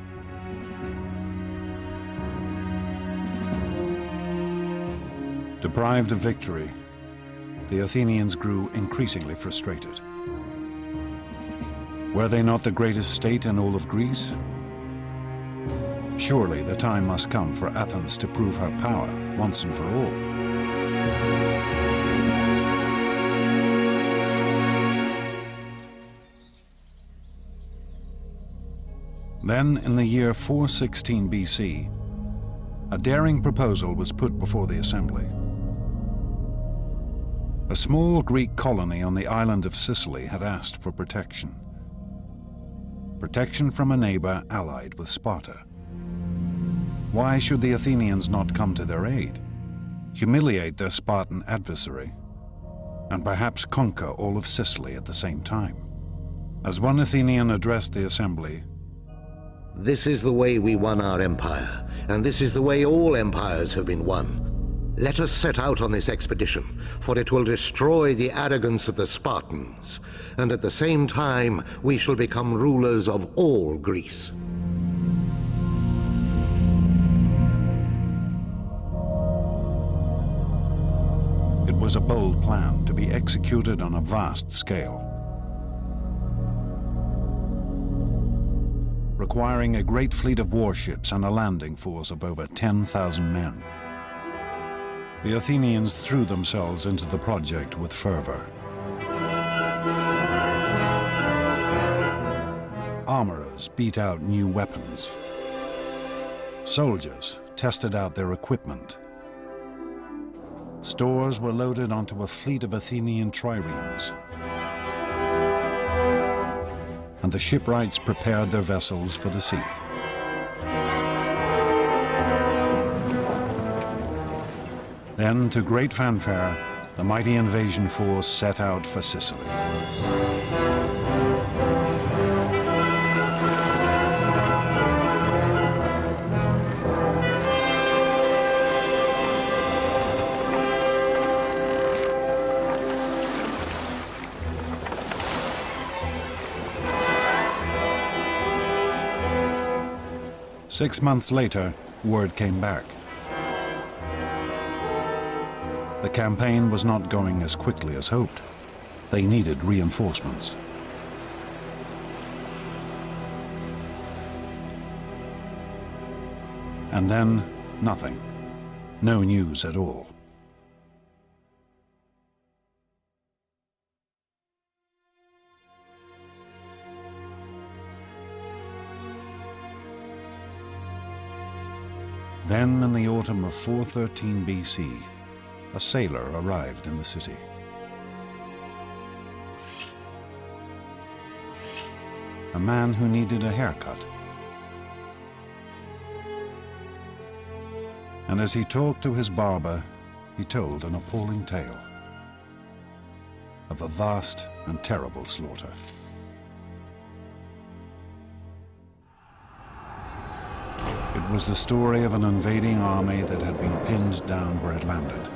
Deprived of victory, the Athenians grew increasingly frustrated. Were they not the greatest state in all of Greece? Surely the time must come for Athens to prove her power once and for all. Then, in the year 416 BC, a daring proposal was put before the assembly. A small Greek colony on the island of Sicily had asked for protection. Protection from a neighbor allied with Sparta. Why should the Athenians not come to their aid, humiliate their Spartan adversary, and perhaps conquer all of Sicily at the same time? As one Athenian addressed the assembly, "This is the way we won our empire, and this is the way all empires have been won. Let us set out on this expedition, for it will destroy the arrogance of the Spartans, and at the same time we shall become rulers of all Greece." it was a bold plan to be executed on a vast scale, requiring a great fleet of warships and a landing force of over 10,000 men. The Athenians threw themselves into the project with fervor. Armorers beat out new weapons. Soldiers tested out their equipment. Stores were loaded onto a fleet of Athenian triremes. And the shipwrights prepared their vessels for the sea. Then, to great fanfare, the mighty invasion force set out for Sicily. Six months later, word came back. The campaign was not going as quickly as hoped. They needed reinforcements. And then, nothing. No news at all. Then, in the autumn of 413 BC, a sailor arrived in the city. A man who needed a haircut. And as he talked to his barber, he told an appalling tale of a vast and terrible slaughter. It was the story of an invading army that had been pinned down where it landed,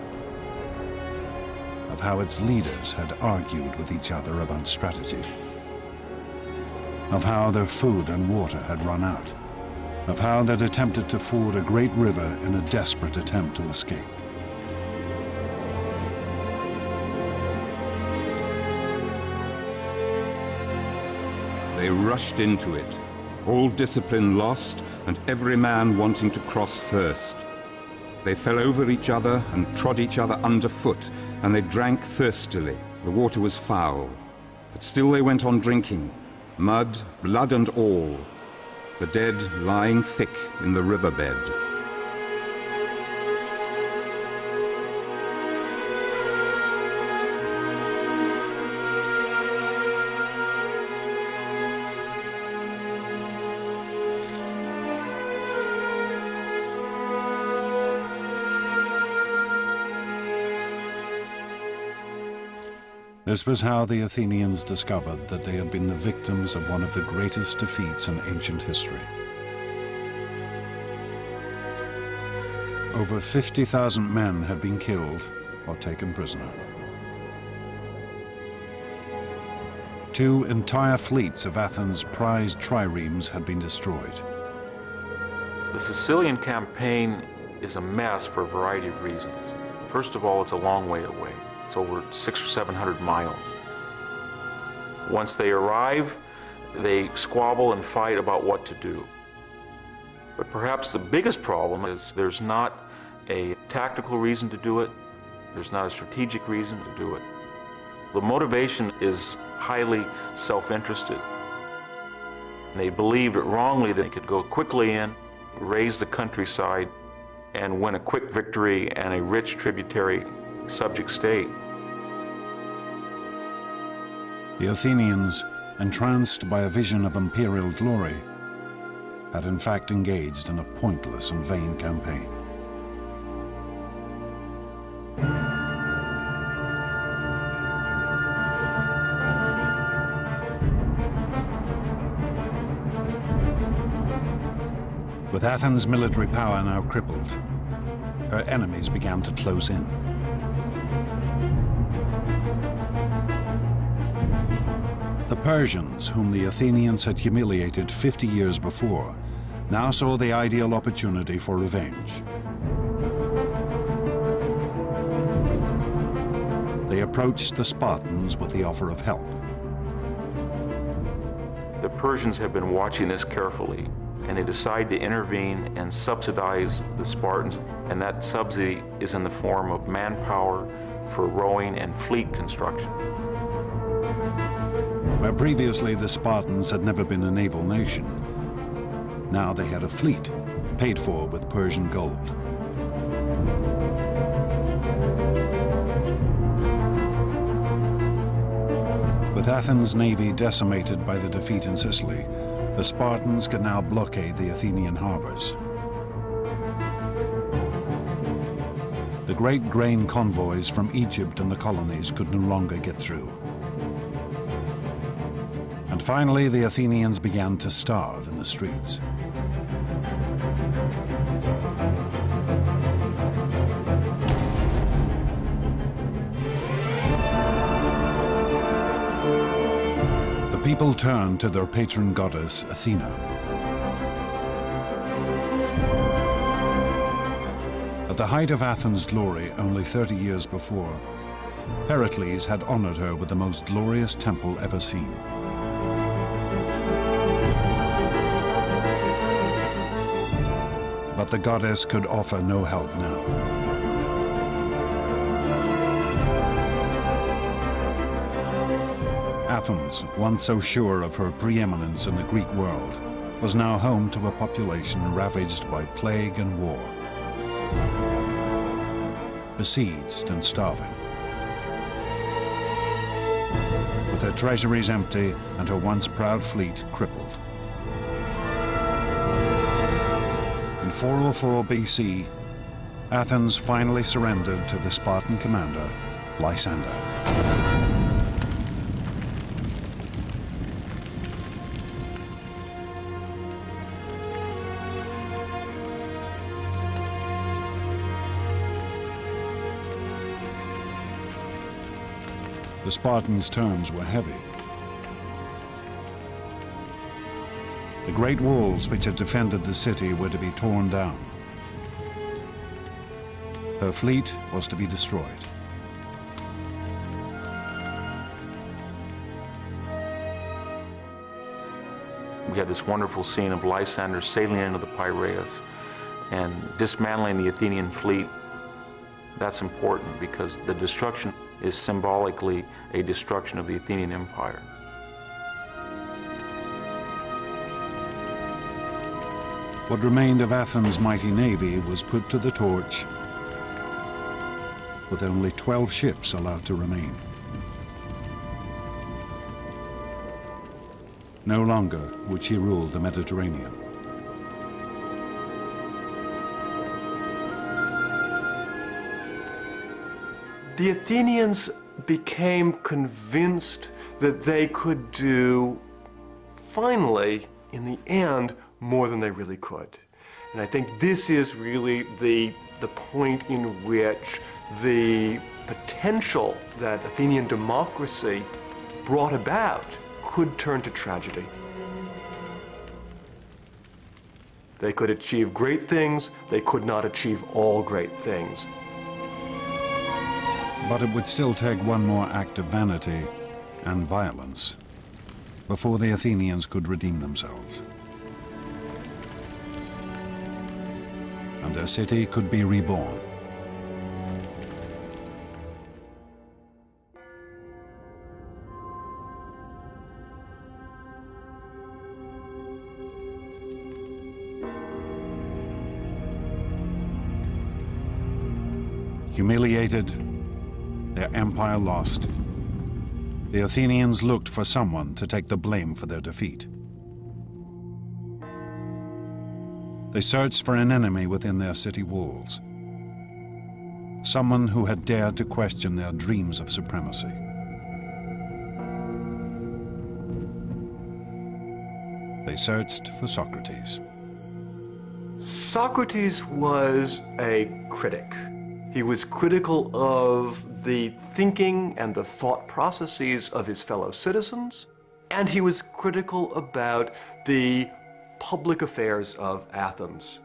of how its leaders had argued with each other about strategy, of how their food and water had run out, of how they'd attempted to ford a great river in a desperate attempt to escape. They rushed into it, all discipline lost and every man wanting to cross first. They fell over each other and trod each other underfoot, and they drank thirstily. The water was foul, but still they went on drinking, mud, blood and all, the dead lying thick in the riverbed. This was how the Athenians discovered that they had been the victims of one of the greatest defeats in ancient history. Over 50,000 men had been killed or taken prisoner. 2 entire fleets of Athens' prized triremes had been destroyed. The Sicilian campaign is a mess for a variety of reasons. First of all, it's a long way away. It's over 600 or 700 miles. Once they arrive, they squabble and fight about what to do. But perhaps the biggest problem is there's not a tactical reason to do it. There's not a strategic reason to do it. The motivation is highly self-interested. They believed wrongly that they could go quickly in, raise the countryside, and win a quick victory and a rich tributary subject state. The Athenians, entranced by a vision of imperial glory, had in fact engaged in a pointless and vain campaign. With Athens' military power now crippled, her enemies began to close in. The Persians, whom the Athenians had humiliated 50 years before, now saw the ideal opportunity for revenge. They approached the Spartans with the offer of help. The Persians have been watching this carefully, and they decide to intervene and subsidize the Spartans, and that subsidy is in the form of manpower for rowing and fleet construction. Where previously the Spartans had never been a naval nation, now they had a fleet, paid for with Persian gold. With Athens' navy decimated by the defeat in Sicily, the Spartans could now blockade the Athenian harbors. The great grain convoys from Egypt and the colonies could no longer get through. And finally, the Athenians began to starve in the streets. The people turned to their patron goddess, Athena. At the height of Athens' glory only 30 years before, Pericles had honored her with the most glorious temple ever seen. But the goddess could offer no help now. Athens, once so sure of her preeminence in the Greek world, was now home to a population ravaged by plague and war, besieged and starving. With her treasuries empty and her once proud fleet crippled. In 404 BC, Athens finally surrendered to the Spartan commander, Lysander. The Spartans' terms were heavy. The great walls which had defended the city were to be torn down. Her fleet was to be destroyed. We had this wonderful scene of Lysander sailing into the Piraeus and dismantling the Athenian fleet. That's important because the destruction is symbolically a destruction of the Athenian Empire. What remained of Athens' mighty navy was put to the torch, with only 12 ships allowed to remain. No longer would she rule the Mediterranean. The Athenians became convinced that they could do, finally, in the end, more than they really could. And I think this is really the point in which the potential that Athenian democracy brought about could turn to tragedy. They could achieve great things, they could not achieve all great things. But it would still take one more act of vanity and violence before the Athenians could redeem themselves. And their city could be reborn. Humiliated, their empire lost, the Athenians looked for someone to take the blame for their defeat. They searched for an enemy within their city walls, someone who had dared to question their dreams of supremacy. They searched for Socrates. Socrates was a critic. He was critical of the thinking and the thought processes of his fellow citizens, and he was critical about the public affairs of Athens.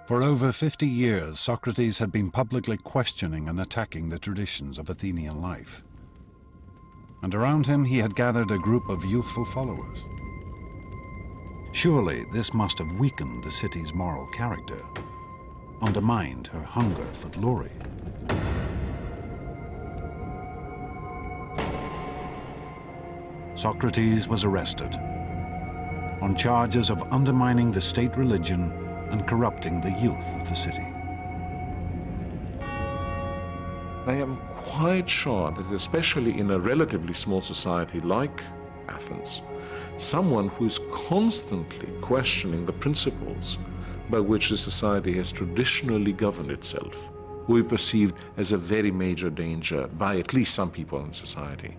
For over 50 years, Socrates had been publicly questioning and attacking the traditions of Athenian life. And around him he had gathered a group of youthful followers. Surely this must have weakened the city's moral character, undermined her hunger for glory. Socrates was arrested on charges of undermining the state religion and corrupting the youth of the city. I am quite sure that especially in a relatively small society like Athens, someone who is constantly questioning the principles by which the society has traditionally governed itself will be perceived as a very major danger by at least some people in society.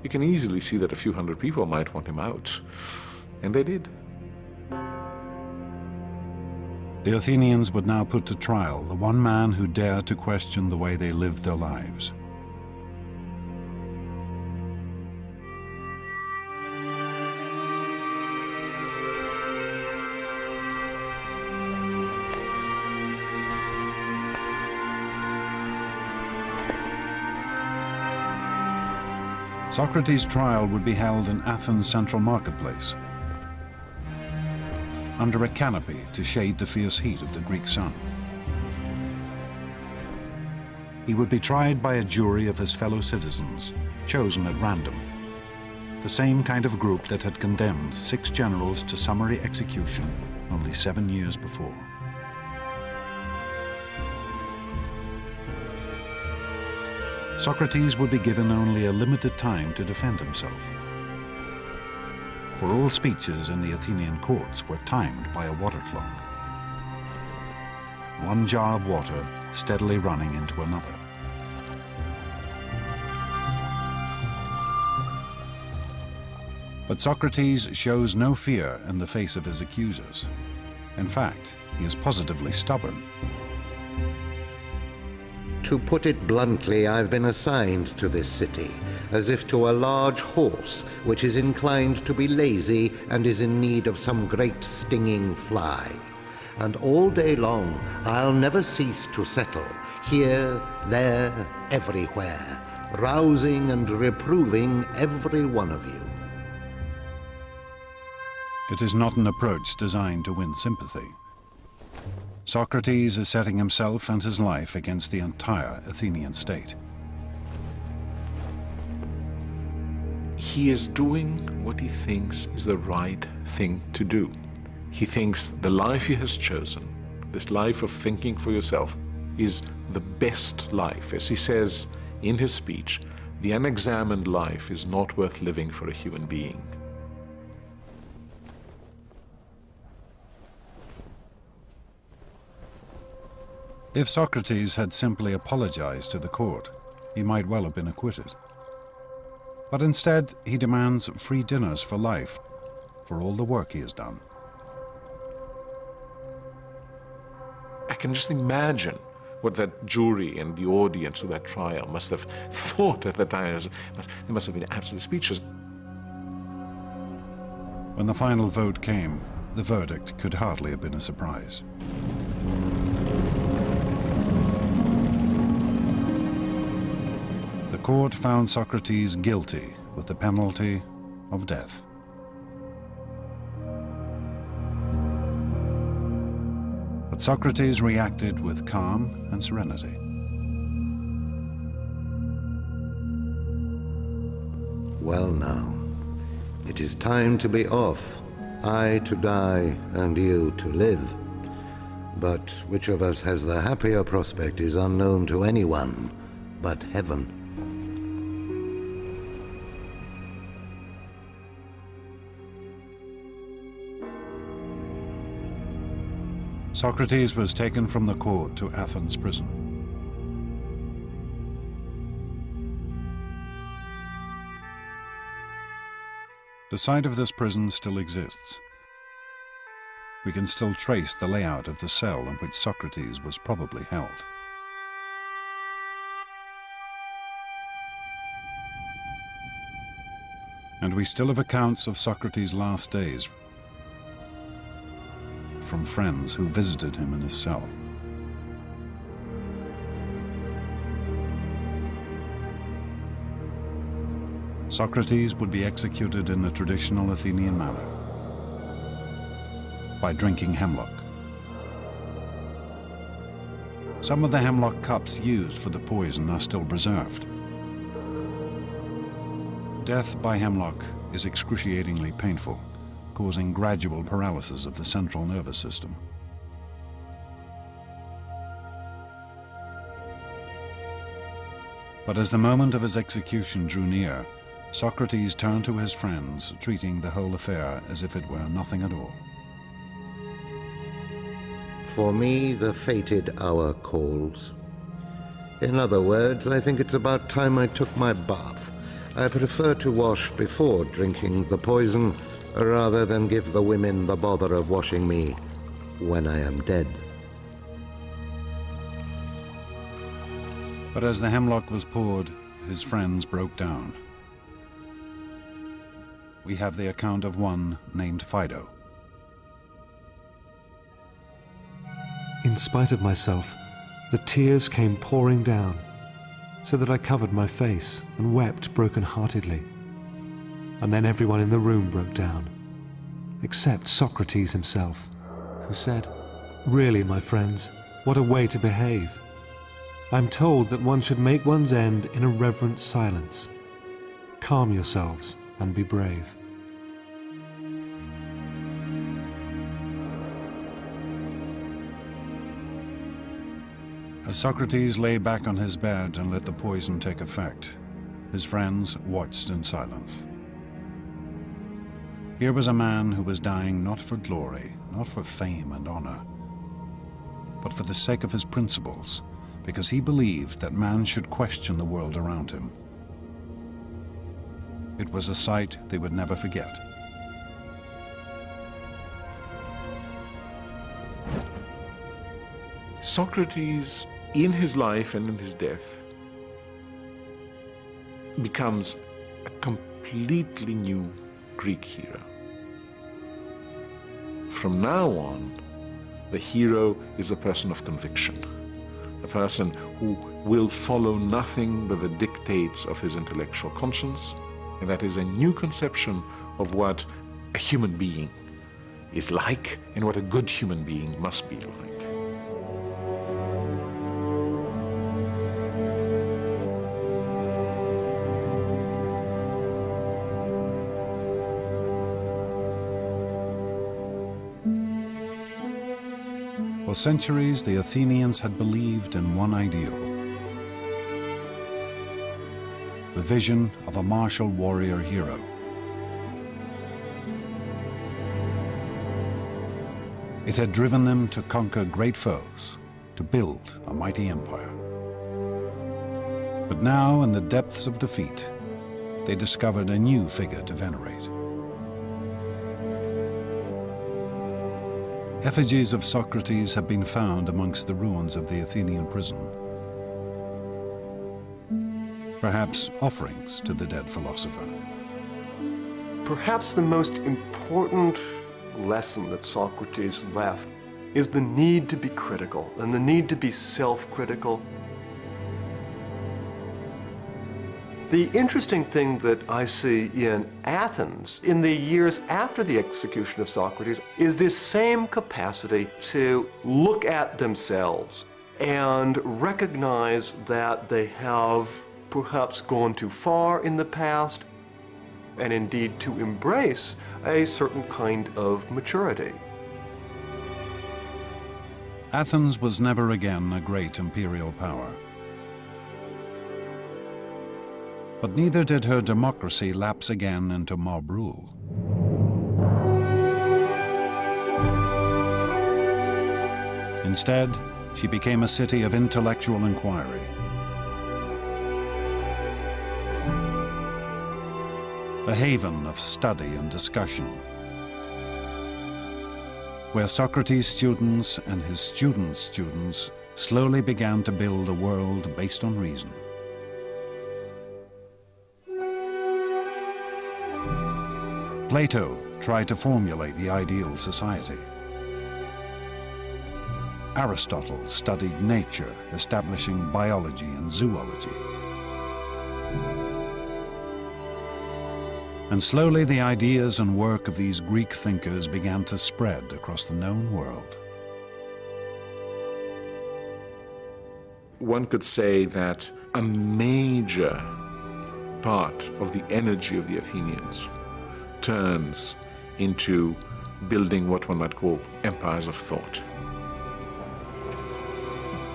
You can easily see that a few hundred people might want him out, and they did. The Athenians would now put to trial the one man who dared to question the way they lived their lives. Socrates' trial would be held in Athens' central marketplace, under a canopy to shade the fierce heat of the Greek sun. He would be tried by a jury of his fellow citizens, chosen at random, the same kind of group that had condemned 6 generals to summary execution only 7 years before. Socrates would be given only a limited time to defend himself, for all speeches in the Athenian courts were timed by a water clock, one jar of water steadily running into another. But Socrates shows no fear in the face of his accusers. In fact, he is positively stubborn. To put it bluntly, I've been assigned to this city, as if to a large horse which is inclined to be lazy and is in need of some great stinging fly. And all day long I'll never cease to settle, here, there, everywhere, rousing and reproving every one of you. It is not an approach designed to win sympathy. Socrates is setting himself and his life against the entire Athenian state. He is doing what he thinks is the right thing to do. He thinks the life he has chosen, this life of thinking for yourself, is the best life. As he says in his speech, the unexamined life is not worth living for a human being. If Socrates had simply apologized to the court, he might well have been acquitted. But instead, he demands free dinners for life, for all the work he has done. I can just imagine what that jury and the audience of that trial must have thought at the time. They must have been absolutely speechless. When the final vote came, the verdict could hardly have been a surprise. The court found Socrates guilty with the penalty of death. But Socrates reacted with calm and serenity. Well now, it is time to be off. I to die and you to live. But which of us has the happier prospect is unknown to anyone but heaven. Socrates was taken from the court to Athens prison. The site of this prison still exists. We can still trace the layout of the cell in which Socrates was probably held. And we still have accounts of Socrates' last days from friends who visited him in his cell. Socrates would be executed in the traditional Athenian manner, by drinking hemlock. Some of the hemlock cups used for the poison are still preserved. Death by hemlock is excruciatingly painful, causing gradual paralysis of the central nervous system. But as the moment of his execution drew near, Socrates turned to his friends, treating the whole affair as if it were nothing at all. For me, the fated hour calls. In other words, I think it's about time I took my bath. I prefer to wash before drinking the poison, rather than give the women the bother of washing me when I am dead. But as the hemlock was poured, his friends broke down. We have the account of one named Fido. In spite of myself, the tears came pouring down, so that I covered my face and wept broken-heartedly. And then everyone in the room broke down, except Socrates himself, who said, "Really, my friends, what a way to behave. I'm told that one should make one's end in a reverent silence. Calm yourselves and be brave." As Socrates lay back on his bed and let the poison take effect, his friends watched in silence. Here was a man who was dying not for glory, not for fame and honor, but for the sake of his principles, because he believed that man should question the world around him. It was a sight they would never forget. Socrates, in his life and in his death, becomes a completely new Greek hero. From now on, the hero is a person of conviction, a person who will follow nothing but the dictates of his intellectual conscience, and that is a new conception of what a human being is like and what a good human being must be like. For centuries, the Athenians had believed in one ideal: the vision of a martial warrior hero. It had driven them to conquer great foes, to build a mighty empire. But now, in the depths of defeat, they discovered a new figure to venerate. effigies of Socrates have been found amongst the ruins of the Athenian prison. Perhaps offerings to the dead philosopher. Perhaps the most important lesson that Socrates left is the need to be critical and the need to be self-critical. The interesting thing that I see in Athens in the years after the execution of Socrates is this same capacity to look at themselves and recognize that they have perhaps gone too far in the past, and indeed to embrace a certain kind of maturity. Athens was never again a great imperial power. But neither did her democracy lapse again into mob rule. Instead, she became a city of intellectual inquiry. A haven of study and discussion, where Socrates' students and his students' students slowly began to build a world based on reason. Plato tried to formulate the ideal society. Aristotle studied nature, establishing biology and zoology. And slowly the ideas and work of these Greek thinkers began to spread across the known world. One could say that a major part of the energy of the Athenians turns into building what one might call empires of thought.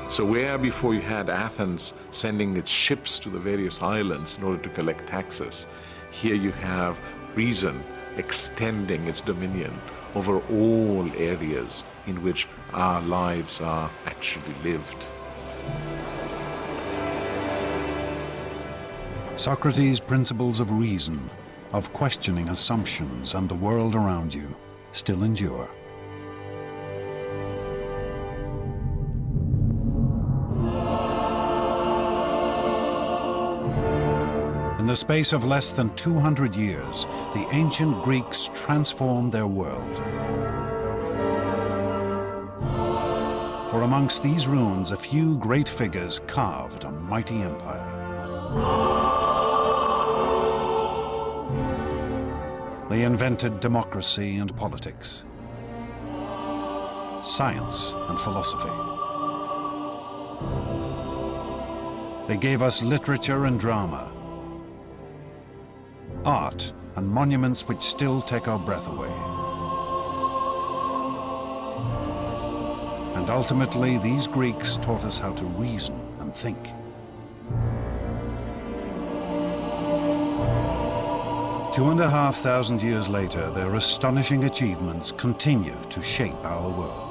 So where before you had Athens sending its ships to the various islands in order to collect taxes, here you have reason extending its dominion over all areas in which our lives are actually lived. Socrates' principles of reason, of questioning assumptions and the world around you, still endure. In the space of less than 200 years, the ancient Greeks transformed their world. For amongst these ruins, a few great figures carved a mighty empire. They invented democracy and politics, science and philosophy. They gave us literature and drama, art and monuments which still take our breath away. And ultimately, these Greeks taught us how to reason and think. Two and a half thousand years later, their astonishing achievements continue to shape our world.